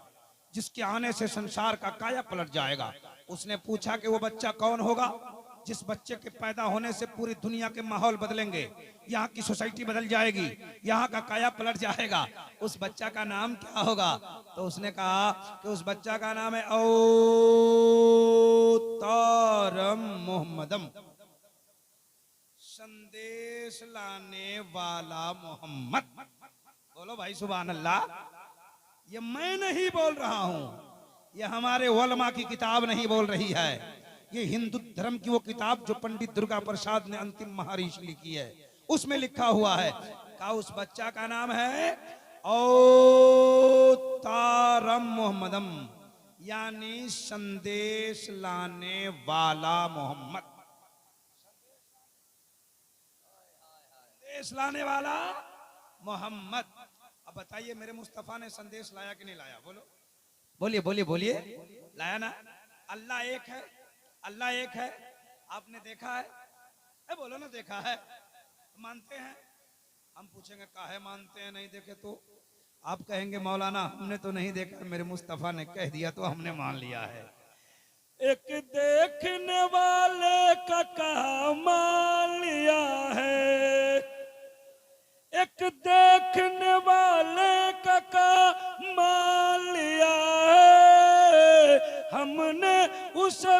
जिसके आने से संसार का काया पलट जाएगा। उसने पूछा कि वो बच्चा कौन होगा? जिस बच्चे के पैदा होने से पूरी दुनिया के माहौल बदलेंगे, यहाँ की सोसाइटी बदल जाएगी, यहाँ का काया पलट जाएगा। उस बच्चा का नाम क्या होगा? तो उसने कहा कि उस बच्चा का नाम है औतारम मोहम्मदम, संदेश लाने वाला मोहम्मद। बोलो भाई सुभान अल्लाह। ये मैं नहीं बोल रहा हूं, ये हमारे उलमा की किताब नहीं बोल रही है, ये हिंदू धर्म की वो किताब जो पंडित दुर्गा प्रसाद ने अंतिम महर्षि लिखी है, उसमें लिखा हुआ है। का उस बच्चा का नाम है औतारम मोहम्मदम, यानी संदेश लाने वाला मोहम्मद, संदेश लाने वाला मोहम्मद। अब बताइए मेरे मुस्तफा ने संदेश लाया कि नहीं लाया? बोलो, बोलिए बोलिए बोलिए, लाया ना? अल्लाह एक है, अल्लाह एक है, आपने देखा है? बोलो ना देखा है, मानते हैं? हम पूछेंगे काहे मानते हैं, नहीं देखे तो? आप कहेंगे मौलाना हमने तो नहीं देखा, मेरे मुस्तफा ने कह दिया तो हमने मान लिया है। एक देखने वाले का कहा मान लिया है, एक देखने वाले का मान लिया है, हमने उसे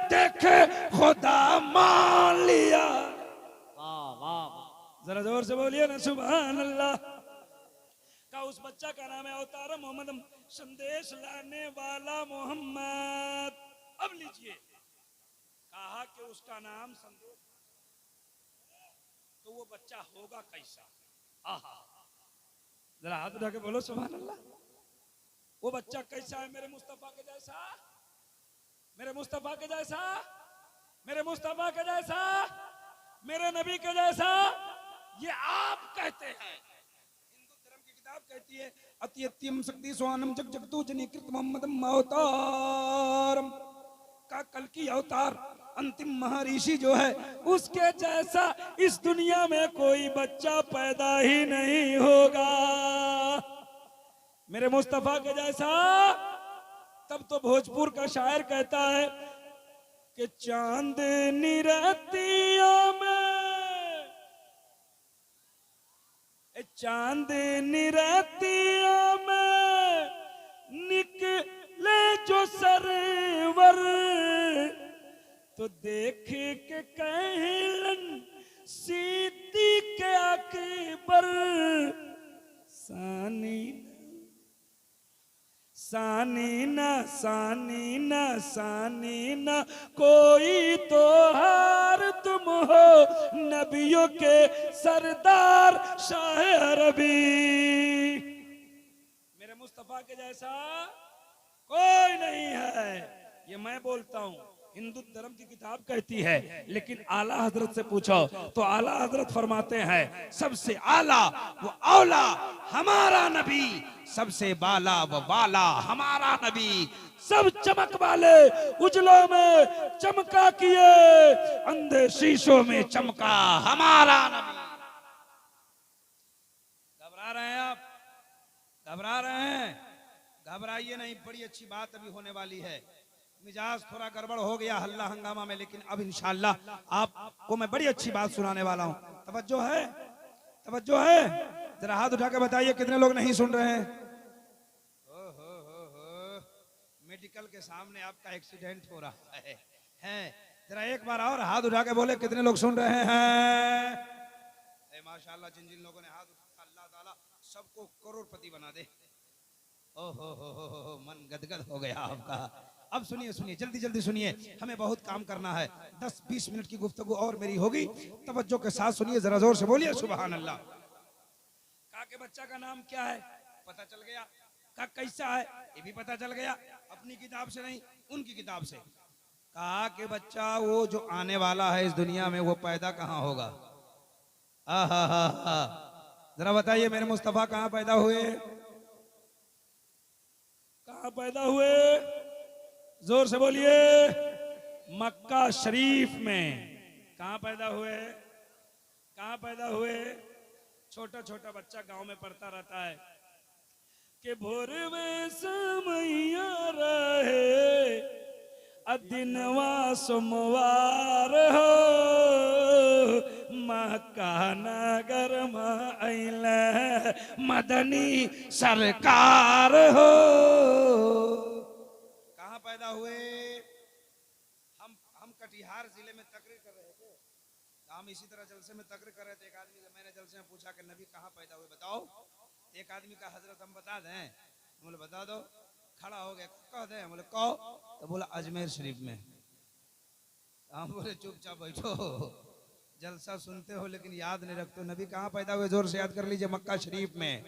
देखे खुदा मान लिया। वाह वाह, जरा जोर से बोलिए ना सुभान अल्लाह। का उस बच्चा का नाम है अवतार मोहम्मद, संदेश लाने वाला मोहम्मद। अब लीजिए, कहा कि उसका नाम संदेश, तो वो बच्चा होगा कैसा? आहा, जरा हाथ उठा के बोलो सुभान अल्लाह। वो बच्चा कैसा है? मेरे मुस्तफा के जैसा, मेरे मुस्तफा के जैसा, मेरे मुस्तफा के जैसा। मेरे नबी के जैसा ये आप कहते हैं। हिंदू धर्म की किताब कहती है अत्यत्यम शक्ति स्वानम जग जगतु जनीकृत मोहम्मदम अवतारम का कल की अवतार अंतिम महर्षि जो है उसके जैसा इस दुनिया में कोई बच्चा पैदा ही नहीं होगा। मेरे मुस्तफा के जैसा। तब तो भोजपुर का शायर कहता है कि चांदनी रातिया में, चांदनी रातिया में निकले जो सरवर तो देख के कहलन सीधी के अकबर सानी सानी ना सानी ना सानी ना कोई तो हार तुम हो नबियों के सरदार शाह अरबी। मेरे मुस्तफा के जैसा कोई नहीं है, ये मैं बोलता हूं। हिंदू धर्म की किताब कहती है, लेकिन आला हजरत से पूछो तो आला हजरत फरमाते हैं सबसे आला वो औला हमारा नबी, सबसे बाला वो वाला हमारा नबी, सब चमक वाले उजलों में चमका किए अंधे शीशों में चमका हमारा नबी। घबरा रहे हैं आप? घबरा रहे हैं? घबराइए नहीं, बड़ी अच्छी बात अभी होने वाली है। मिजाज थोड़ा गड़बड़ हो गया हल्ला हंगामा में, लेकिन अब इंशाअल्लाह आपको मैं बड़ी अच्छी बात सुनाने वाला हूं। तवज्जो है? तवज्जो है? जरा हाथ उठा के बताइए कितने लोग नहीं सुन रहे हैं। मेडिकल के सामने आपका एक्सीडेंट हो रहा है। जरा एक बार और हाथ उठा के बोले कितने लोग सुन रहे हैं। माशाअल्लाह जिन जिन लोगों ने हाथ उठाया अल्लाह ताला सबको करोड़पति बना दे। ओहो मन गदगद हो गया आपका। अब सुनिए सुनिए जल्दी जल्दी सुनिए, हमें बहुत काम करना है। 10-20 मिनट की गुफ्तगू और मेरी होगी, तवज्जो के साथ सुनिए, जरा जोर से बोलिए सुभान अल्लाह। का के बच्चा का नाम क्या है पता चल गया, का कैसा है ये भी पता चल गया, अपनी किताब से नहीं उनकी किताब से। कहा कि बच्चा वो जो आने वाला है इस दुनिया में वो पैदा कहाँ होगा। जरा बताइए मेरे मुस्तफा कहाँ पैदा हुए? कहाँ पैदा हुए? जोर से बोलिए। मक्का शरीफ में। कहाँ पैदा हुए? कहाँ पैदा हुए? छोटा छोटा बच्चा गांव में पढ़ता रहता है कि भोर में समैया रहे अदिनवा सोमवार हो मक्का नगर में मदनी सरकार हो। कहाँ पैदा हुए? हम कटिहार जिले में तकरीर कर रहे थे, हम इसी तरह जलसे में तकरीर कर रहे थे। एक आदमी से मैंने जलसे में पूछा कि नबी कहाँ पैदा हुए बताओ। एक आदमी का हजरत हम बता दें, बोले बता दो। खड़ा हो गया, कह दे, बोले कहो, तो बोला अजमेर शरीफ में। हम बोले चुपचाप बैठो, जलसा सुनते हो लेकिन याद नहीं रखते हो। नबी कहाँ पैदा हुए जोर से याद कर लीजिए, मक्का शरीफ में।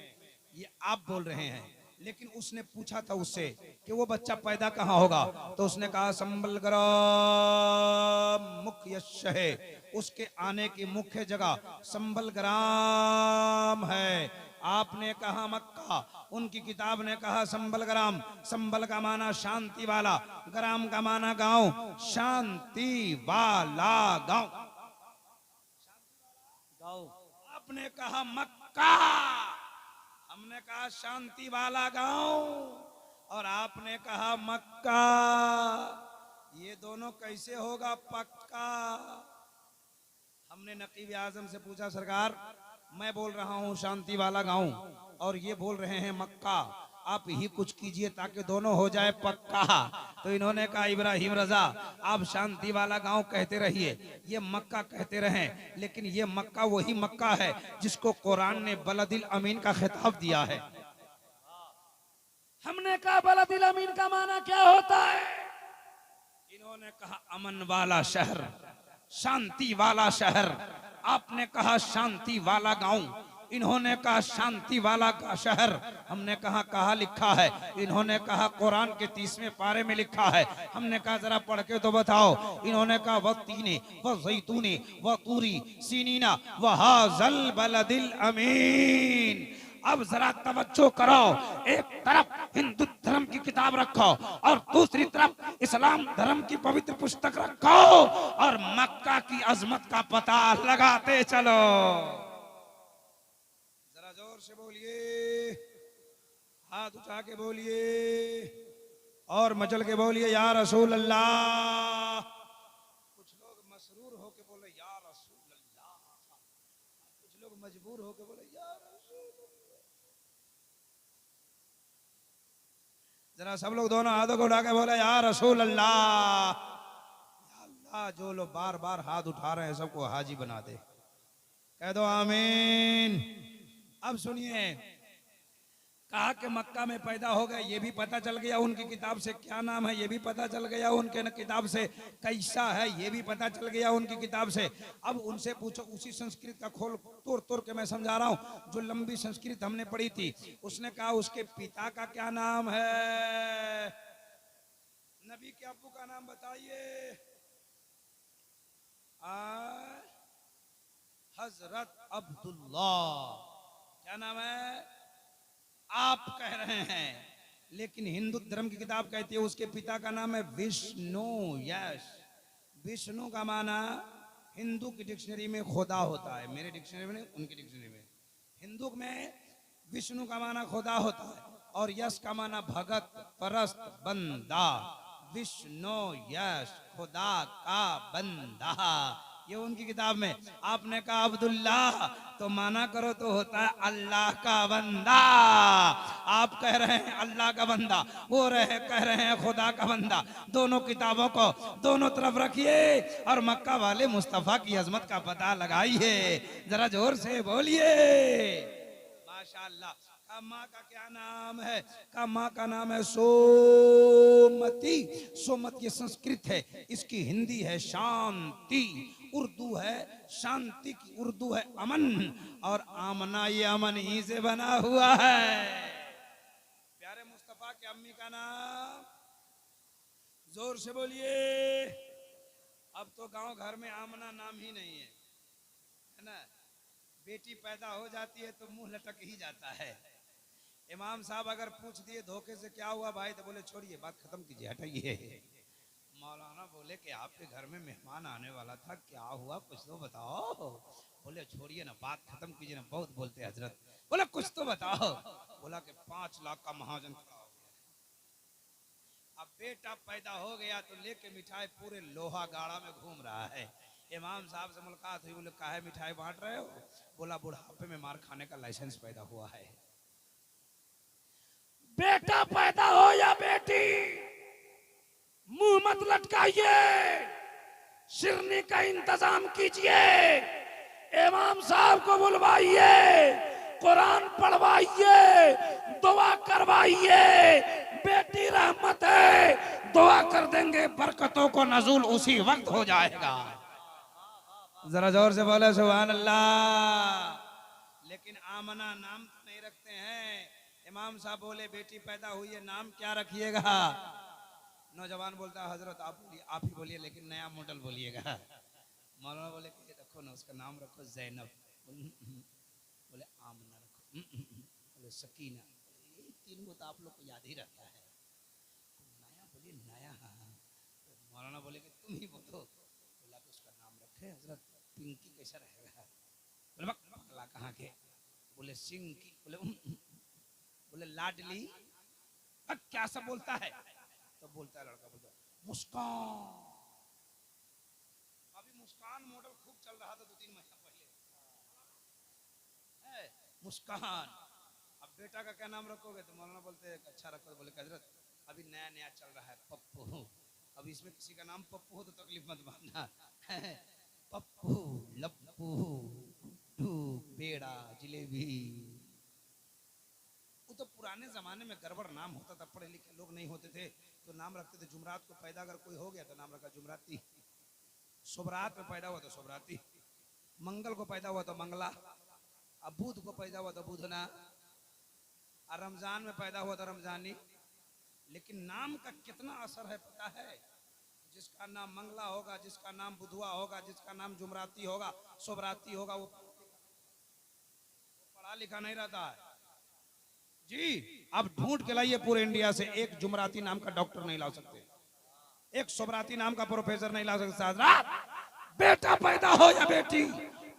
ये आप बोल रहे हैं, लेकिन उसने पूछा था उससे कि वो बच्चा पैदा कहाँ होगा, तो उसने कहा संबल ग्राम मुख्य है, उसके आने की मुख्य जगह संबल ग्राम है। आपने कहा मक्का, उनकी किताब ने कहा संबल ग्राम। संबल का माना शांति वाला, ग्राम का माना गांव, शांति वाला गांव। आपने कहा मक्का, हमने कहा शांति वाला गांव, और आपने कहा मक्का। ये दोनों कैसे होगा पक्का? हमने नकीब आजम से पूछा, सरकार मैं बोल रहा हूँ शांति वाला गांव और ये बोल रहे हैं मक्का, आप ही कुछ कीजिए ताकि दोनों हो जाए पक्का। तो इन्होंने कहा इब्राहिम रजा आप शांति वाला गांव कहते रहिए, ये मक्का कहते रहें, लेकिन ये मक्का वही मक्का है जिसको कुरान ने बलदिल अमीन का खिताब दिया है। हमने कहा बलदिल अमीन का माना क्या होता है? इन्होंने कहा अमन वाला शहर, शांति वाला शहर। आपने कहा शांति वाला गांव, इन्होंने कहा शांति वाला का शहर। हमने कहा कहाँ लिखा है? इन्होंने कहा कुरान के 30वें पारे में लिखा है। हमने कहा जरा पढ़ के तो बताओ। इन्होंने कहा व तीने व जैतूने व तूरी सीनीना व हाज़ल बलदिल अमीन। अब जरा तवज्जो करो, एक तरफ हिंदू धर्म की किताब रखो और दूसरी तरफ इस्लाम धर्म की पवित्र पुस्तक रखो और मक्का की अजमत का पता लगाते चलो। जरा जोर से बोलिए, हाथ उठा के बोलिए और मचल के बोलिए या रसूल अल्लाह। कुछ लोग मसरूर होके बोले या रसूल अल्लाह, कुछ लोग मजबूर होके बोले या रसूल अल्लाह। जरा सब लोग दोनों हाथों को उठा के बोले या रसूल अल्लाह। या अल्लाह, जो लोग बार बार हाथ उठा रहे हैं सबको हाजी बना दे, कह दो आमीन। अब सुनिए, कहा कि मक्का में पैदा हो गए, ये भी पता चल गया। उनकी किताब से क्या नाम है ये भी पता चल गया। उनके किताब से कैसा है ये भी पता चल गया उनकी किताब से। अब उनसे पूछो, उसी संस्कृत का खोल तोड़ तोड़ के मैं समझा रहा हूं जो लंबी संस्कृत हमने पढ़ी थी। उसने कहा उसके पिता का क्या नाम है? नबी के अब्बू का नाम बताइए। हजरत अब्दुल्ला। क्या नाम है? आप कह रहे हैं, लेकिन हिंदू धर्म की किताब कहती है उसके पिता का नाम है विष्णु। यस, विष्णु का माना हिंदू की डिक्शनरी में खुदा होता है, मेरे डिक्शनरी में नहीं, उनकी डिक्शनरी में। हिंदू में विष्णु का माना खुदा होता है और यश का माना भगत, परस्त, बंदा। विष्णु यश, खुदा का बंदा, ये उनकी किताब में। आपने कहा अब्दुल्ला, तो माना करो तो होता है अल्लाह का बंदा। आप कह रहे हैं अल्लाह का बंदा, वो कह रहे हैं खुदा का बंदा। दोनों किताबों को दोनों तरफ रखिए और मक्का वाले मुस्तफा की अजमत का पता लगाइए। जरा जोर से बोलिए माशाअल्लाह। का माँ का क्या नाम है? का माँ का नाम है सोमती। सोमती ये संस्कृत है, इसकी हिंदी है शांति, उर्दू है शांति की उर्दू है अमन, और आमना ये अमन ही से बना हुआ है। प्यारे मुस्तफा के अम्मी का नाम, जोर से बोलिए। अब तो गांव घर में आमना नाम ही नहीं है ना। बेटी पैदा हो जाती है तो मुंह लटक ही जाता है। इमाम साहब अगर पूछ दिए धोखे से क्या हुआ भाई, तो बोले छोड़िए बात खत्म कीजिए, हटाइए। मौलाना बोले कि आपके घर में मेहमान आने वाला था, क्या हुआ कुछ तो बताओ। बोले छोड़िए ना, बात खत्म कीजिए ना, बहुत बोलते हैं हजरत। बोले कुछ तो बताओ। बोला कि 5 लाख का महाजन खड़ा हो गया। अब बेटा पैदा हो गया तो लेके मिठाई पूरे लोहा गाड़ा में घूम रहा है। इमाम साहब से मुलाकात हुई, बोले काहे मिठाई बांट रहे हो? बोला बुढ़ापे में मार खाने का लाइसेंस पैदा हुआ है। बेटा पैदा हो या बेटी, मुंह मत लटकाइए, शिरनी का इंतजाम कीजिए, इमाम साहब को बुलवाइए, कुरान पढ़वाइए, दुआ करवाइए। बेटी रहमत है, दुआ कर देंगे, बरकतों को नज़ूल उसी वक्त हो जाएगा। जरा जोर से बोले सुभान अल्लाह। लेकिन आमना नाम तो नहीं रखते हैं। इमाम साहब बोले बेटी पैदा हुई है, नाम क्या रखिएगा? नौजवान बोलता है हजरत आप ही बोलिए, लेकिन नया मॉडल बोलिएगा। मौलाना बोले कि देखो ना, उसका नाम रखो जैनब। बोले आमना रखो। बोले सकीना। ये 3 को तो आप लोग को याद ही रहता है। नया बोलिए नया। मौलाना बोले कि तुम ही बोलो। बोला कि उसका नाम रखे हजरत पिंकी, कैसा रहेगा? बोले पगला कहाँ के? बोले सिंह की। बोले लाडली। क्या सब बोलता है? तो बोलता है लड़का, बोलता है मुस्कान। अभी मुस्कान मॉडल खूब चल रहा था 2-3 महीना पहले। मुस्कान। अब बेटा का क्या नाम रखोगे? तो मौलाना बोलते हैं अच्छा रखो। बोले हजरत अभी नया नया चल रहा है पप्पू। अब इसमें किसी का नाम पप्पू हो तो तकलीफ मत मानना। पप्पू, लप्पू, गुड्डू, पेड़ा, जिलेबी। वो तो पुराने जमाने में गड़बड़ नाम होता था, पढ़े लिखे लोग नहीं होते थे तो नाम रखते थे। जुमरात को पैदा अगर कोई हो गया तो नाम रखा जुमराती। सुबरात में पैदा हुआ तो सुबराती। मंगल को पैदा हुआ तो मंगला। अब बुध को पैदा हुआ तो बुधना, और रमजान में पैदा हुआ तो रमजानी। लेकिन नाम का कितना असर है पता है? जिसका नाम मंगला होगा, जिसका नाम बुधवा होगा, जिसका नाम जुमराती होगा, सोबराती होगा, वो पढ़ा लिखा नहीं रहता है जी। आप ढूंढ के लाइए पूरे इंडिया से, एक जुमराती नाम का डॉक्टर नहीं ला सकते, एक सोबराती नाम का प्रोफेसर नहीं ला सकते। हजरात, बेटा पैदा हो या बेटी,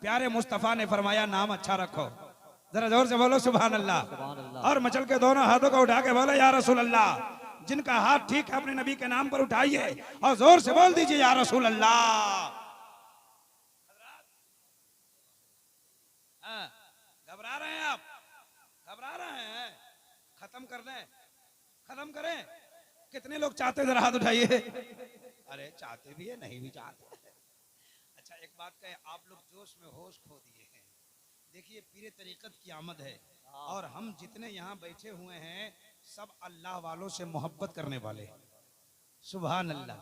प्यारे मुस्तफा ने फरमाया नाम अच्छा रखो। जरा जोर से बोलो सुभान अल्लाह। और मचल के दोनों हाथों को उठा के बोलो या रसूल अल्लाह। जिनका हाथ ठीक है अपने नबी के नाम पर उठाइए और जोर से बोल दीजिए या रसूल अल्लाह। घबरा रहे हैं आप? घबरा रहे हैं? खत्म कर दें, खत्म करें। कितने लोग चाहते हैं? जरा हाथ उठाइए। अरे चाहते भी है, नहीं भी चाहते। अच्छा एक बात कहे, आप लोग जोश में होश खो दिए हैं। देखिए पीरे तरीकत की आमद है और हम जितने यहाँ बैठे हुए हैं सब अल्लाह वालों से मोहब्बत करने वाले। सुभान अल्लाह।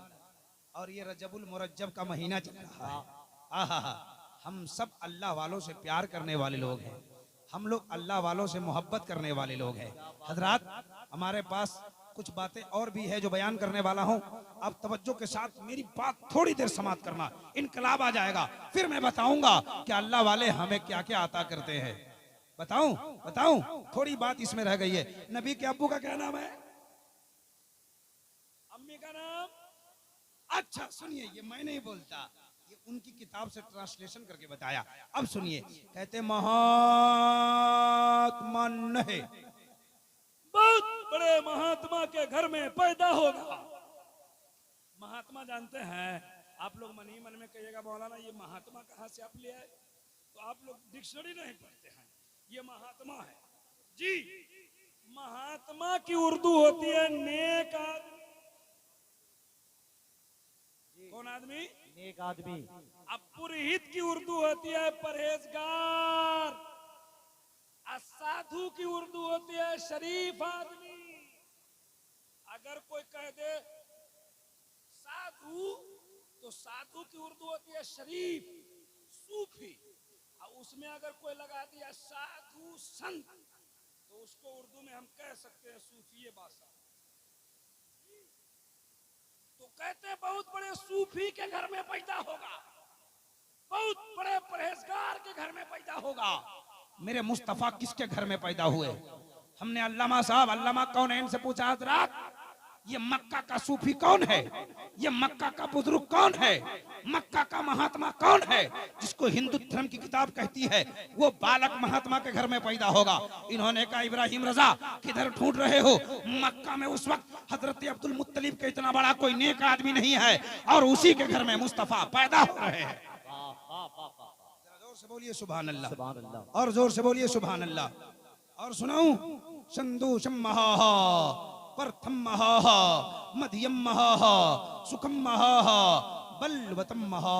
और ये रजबुल मुरज्जब का महीना चल रहा है। आहा, हम सब अल्लाह वालों से प्यार करने वाले लोग हैं, हम लोग अल्लाह वालों से मोहब्बत करने वाले लोग हैं। हजरात, हमारे पास कुछ बातें और भी है जो बयान करने वाला हूं। आप तवज्जो के साथ मेरी बात थोड़ी देर समाप्त करना, इनकलाब आ जाएगा, फिर मैं बताऊंगा कि अल्लाह वाले हमें क्या क्या अता करते हैं। बताऊं? बताऊं? थोड़ी बात इसमें रह गई है। नबी के अब्बू का क्या नाम है? अम्मी का नाम? अच्छा सुनिए, ये मैं नहीं बोलता, ये उनकी किताब से ट्रांसलेशन करके बताया। अब सुनिए, कहते महात्मा नहीं, बहुत बड़े महात्मा के घर में पैदा होगा। महात्मा जानते हैं आप लोग? मन ही मन में कहिएगा मौलाना ये महात्मा कहां से आप ले आए? तो आप लोग डिक्शनरी नहीं पढ़ते हैं। ये महात्मा है जी। महात्मा की उर्दू होती है नेक आदमी। कौन आदमी? नेक आदमी। अब पुरोहित की उर्दू होती है परहेजगार। साधु की उर्दू होती है शरीफ आदमी। अगर कोई कह दे साधु तो साधु की उर्दू होती है शरीफ, सूफी। और उसमें अगर कोई लगा दिया साधु संत तो उसको उर्दू में हम कह सकते हैं सूफी बासा। तो कहते हैं बहुत बड़े सूफी के घर में पैदा होगा, बहुत बड़े परहेजगार के घर में पैदा होगा। मेरे मुस्तफा किसके घर में पैदा हुए? हमने अल्लामा साहब, अल्लामा कौनैन से पूछा, हजरात ये मक्का का सूफी कौन है? ये मक्का का बुजुर्ग कौन है? मक्का का महात्मा कौन है जिसको हिंदू धर्म की किताब कहती है वो बालक महात्मा के घर में पैदा होगा? इन्होंने कहा इब्राहिम रजा किधर ढूंढ रहे हो? मक्का में उस वक्त हजरत अब्दुल मुत्तलिब के इतना बड़ा कोई नेक आदमी नहीं है और उसी के घर में मुस्तफा पैदा हो रहे हैं। जोर से बोलिए सुभान अल्लाह, और जोर से बोलिए सुभान अल्लाह। और सुनाऊं? संदूषम महा प्रथम महा मध्यम महा सुखम महा बलवतम महा।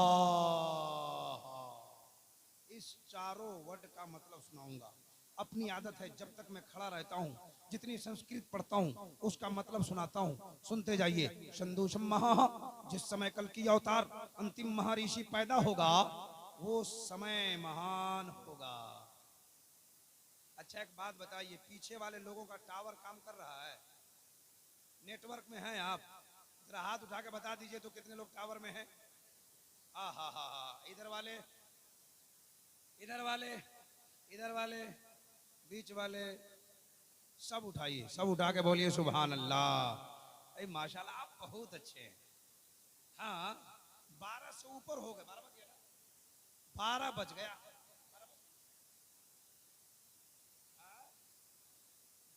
इस चारों वर्ड का मतलब सुनाऊंगा। अपनी आदत है जब तक मैं खड़ा रहता हूँ जितनी संस्कृत पढ़ता हूँ उसका मतलब सुनाता हूँ, सुनते जाइए। संदूषम महा, जिस समय कल की अवतार अंतिम महर्षि पैदा होगा वो समय महान होगा। अच्छा एक बात बताइए, पीछे वाले लोगों का टावर काम कर रहा है? नेटवर्क में हैं आप? जरा हाथ उठा के बता दीजिए तो कितने लोग टावर में हैं? हा हा हा हा। इधर वाले, इधर वाले, इधर वाले, बीच वाले, सब उठाइए, सब उठा के बोलिए सुभान अल्लाह। अरे माशाल्लाह आप बहुत अच्छे हैं। हाँ 12 से ऊपर हो गए, 12 बज गया,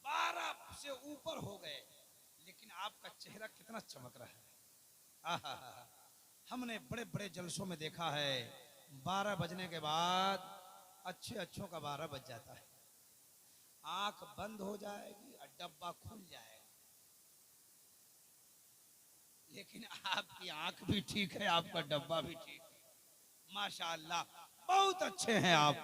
12 से ऊपर हो गए, लेकिन आपका चेहरा कितना चमक रहा है। हमने बड़े बड़े जलसों में देखा है 12 बजने के बाद अच्छे अच्छों का 12 बज जाता है, आंख बंद हो जाएगी और डब्बा खुल जाएगा। लेकिन आपकी आंख भी ठीक है, आपका डब्बा भी ठीक है, माशाअल्लाह बहुत अच्छे हैं आप।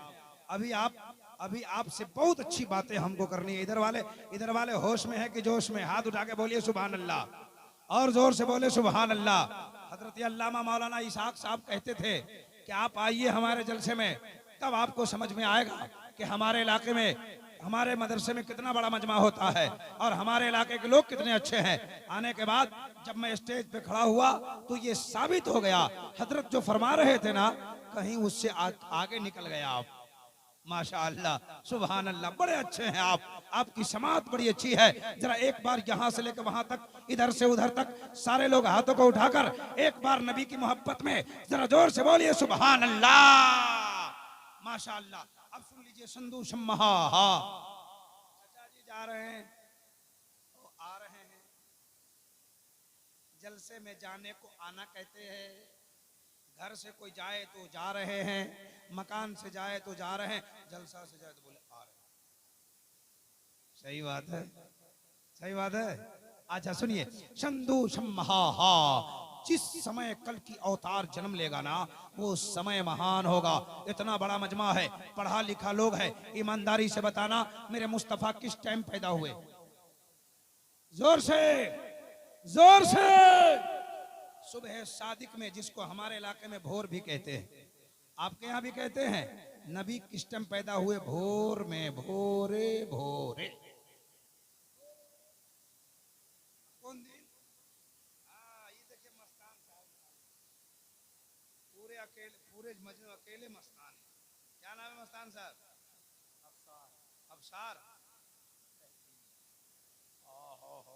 अभी आपसे बहुत अच्छी बातें हमको करनी है। इधर वाले होश में है कि जोश में? हाथ उठा के बोलिए सुभान अल्लाह, और जोर से बोले सुभान अल्लाह। हजरत अल्लामा मौलाना इसाक साहब कहते थे कि आप आइए हमारे जलसे में, तब आपको समझ में आएगा कि हमारे इलाके में, हमारे मदरसे में कितना बड़ा मजमा होता है और हमारे इलाके के लोग कितने अच्छे हैं। आने के बाद जब मैं स्टेज पे खड़ा हुआ तो ये साबित हो गया, हजरत जो फरमा रहे थे ना, कहीं उससे आगे निकल गया आप। माशाअल्लाह, सुभान अल्लाह, बड़े अच्छे हैं आप, आपकी समात बड़ी अच्छी है। जरा एक बार यहाँ से लेकर वहां तक, इधर से उधर तक सारे लोग हाथों को उठाकर एक बार नबी की मोहब्बत में जरा जोर से बोलिए सुभान अल्लाह, माशाअल्लाह। अब सुन लीजिए संदू शम्मा। चाचा जी जा रहे हैं, तो आ रहे हैं, जलसे में जाने को आना कहते हैं। घर से कोई जाए तो जा रहे हैं, मकान से जाए तो जा रहे हैं, जलसा से जाए तो बोले आ रहे हैं। सही बात है, सही बात है। अच्छा सुनिए, संदू शम्हा, जिस समय कल की अवतार जन्म लेगा ना, वो समय महान होगा। इतना बड़ा मजमा है, पढ़ा लिखा लोग है, ईमानदारी से बताना मेरे मुस्तफा किस टाइम पैदा हुए? जोर से, जोर से। सुबह सादिक में, जिसको हमारे इलाके में भोर भी कहते हैं, आपके यहाँ भी कहते हैं। नबी किस टाइम पैदा हुए? भोर में, भोरे भोरे। कौन दिन? ये देखिए मस्तान साहब, पूरे अकेले, पूरे मजनू अकेले मस्तान है। क्या नाम है मस्तान साहब? अफसार।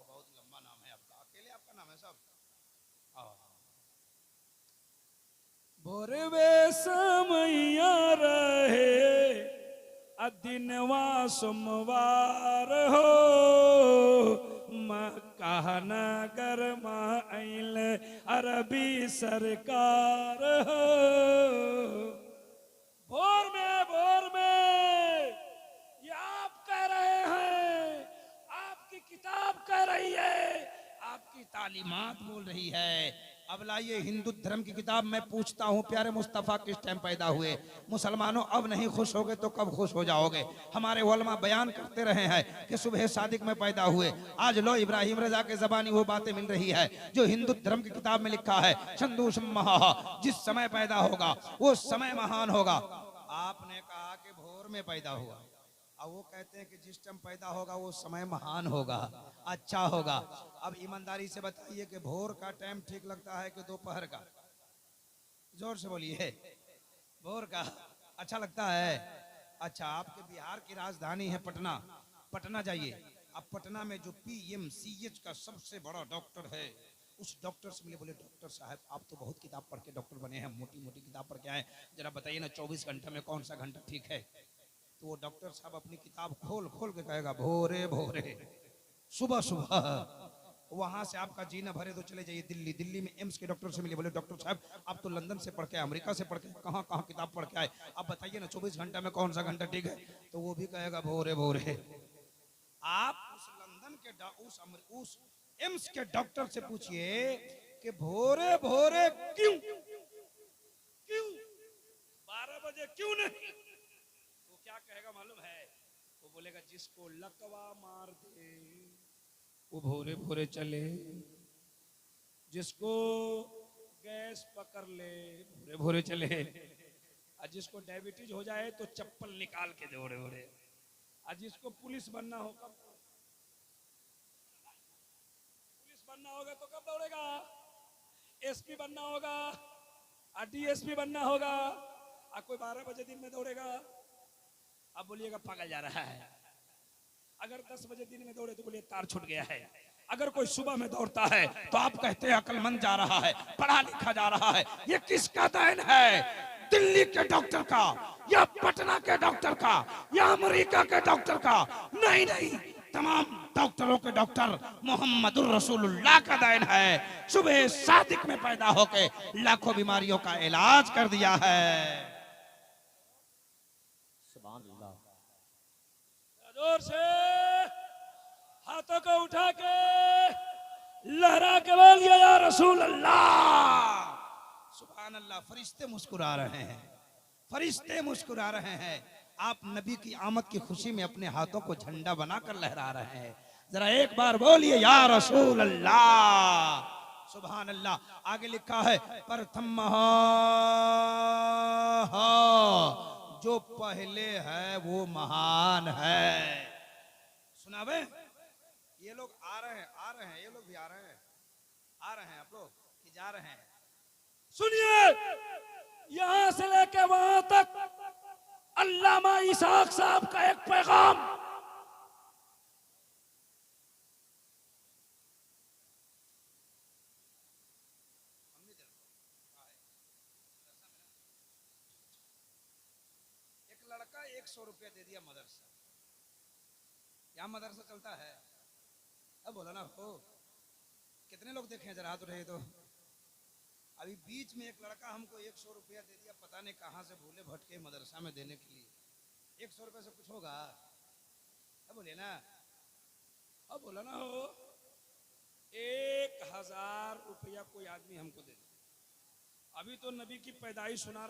बहुत लंबा नाम है आपका, अकेले आपका नाम है सब। बोरवे समैया रहे अदिनवा सोमवार हो, मक्का नगर माइल अरबी सरकार हो। भोर में ये आप कह रहे हैं, आपकी किताब कह रही है, आपकी तालीमात बोल रही है। अब लाइए हिंदू धर्म की किताब में पूछता हूँ, प्यारे मुस्तफ़ा किस टाइम पैदा हुए? मुसलमानों, अब नहीं खुश होगे तो कब खुश हो जाओगे? हमारे उलमा बयान करते रहे हैं कि सुबह सादिक में पैदा हुए। आज लो इब्राहिम रजा के ज़बानी वो बातें मिल रही है जो हिंदू धर्म की किताब में लिखा है। संदू शम्हा, जिस समय पैदा होगा वो समय महान होगा। आपने कहा कि भोर में पैदा हुआ, अब वो कहते हैं कि जिस टाइम पैदा होगा वो समय महान होगा, अच्छा होगा। अब ईमानदारी से बताइए कि भोर का टाइम ठीक लगता है कि दोपहर का? जोर से बोलिए, भोर का अच्छा लगता है। अच्छा, आपके बिहार की राजधानी है पटना, पटना जाइए। अब पटना में जो PMCH का सबसे बड़ा डॉक्टर है, उस डॉक्टर से मिले, बोले डॉक्टर साहब आप तो बहुत किताब पढ़ के डॉक्टर बने हैं, मोटी मोटी किताब पढ़ के आए, जरा बताइए ना 24 घंटे में कौन सा घंटा ठीक है? तो वो डॉक्टर साहब अपनी किताब खोल खोल के कहेगा भोरे भोरे, सुबह सुबह। वहां से आपका जी न भरे तो चले जाइए दिल्ली। दिल्ली में एम्स के डॉक्टर से मिले, बोले डॉक्टर साहब आप तो लंदन से पढ़ के, अमेरिका से पढ़ के, कहाँ कहाँ किताब पढ़ के आए, आप बताइए ना 24 घंटा में कौन सा घंटा ठीक है? तो वो भी कहेगा भोरे भोरे। आप उस लंदन के उस एम्स के डॉक्टर से पूछिए कि भोरे भोरे क्यों, क्यों 12 बजे क्यों नहीं? क्या कहेगा मालूम है? वो बोलेगा जिसको लकवा मार दे वो भोरे भोरे चले, जिसको गैस पकड़ ले भोरे भोरे चले, और जिसको डायबिटीज हो जाए तो चप्पल निकाल के दे भोरे भोरे, और जिसको पुलिस बनना हो, कब पुलिस बनना होगा तो कब दौड़ेगा? SP बनना होगा और DSP बनना होगा, और कोई 12 बजे दिन में दौड़ेगा? अब बोलिएगा पागल जा रहा है। अगर 10 बजे दिन में दौड़े तो बोलिए तार छूट गया है। अगर कोई सुबह में दौड़ता है तो आप कहते हैं अक्लमंद जा रहा है, पढ़ा लिखा जा रहा है। ये किसका देन है? दिल्ली के डॉक्टर का, या पटना के डॉक्टर का, या अमेरिका के डॉक्टर का? नहीं नहीं, तमाम डॉक्टरों के डॉक्टर मोहम्मदुर रसूलुल्लाह का देन है। सुबह सादिक में पैदा होके लाखों बीमारियों का इलाज कर दिया है। जोर से हाथों को उठा के लहरा के बोलिए या रसूल अल्लाह, सुभान अल्लाह। फरिश्ते मुस्कुरा रहे हैं, फरिश्ते मुस्कुरा रहे हैं। आप नबी की आमद की खुशी में अपने हाथों को झंडा बनाकर लहरा रहे हैं। जरा एक बार बोलिए या रसूल अल्लाह, सुभान अल्लाह। आगे लिखा है प्रथम जो पहले है वो महान है। सुनावे, ये लोग आ रहे हैं, ये लोग भी आ रहे हैं, आप लोग कि जा रहे हैं? सुनिए, यहां से लेके वहां तक अल्लामा इसाक साहब का एक पैगाम। एक लड़का 100 रुपया दे दिया मदरसा, यहाँ मदरसा चलता है? अब बोला ना हो, कितने लोग देखे हैं जरा हाथ उठाइए तो। अभी बीच में एक लड़का हमको 100 रुपया दे दिया, पता नहीं कहाँ से भूले भटके मदरसा में देने के लिए। 100 रुपये से कुछ होगा? अब बोले ना, अब बोला ना हो। 1000 रुपया कोई आदमी हमको दे दे। अभी तो नबी की पैदाइश सुना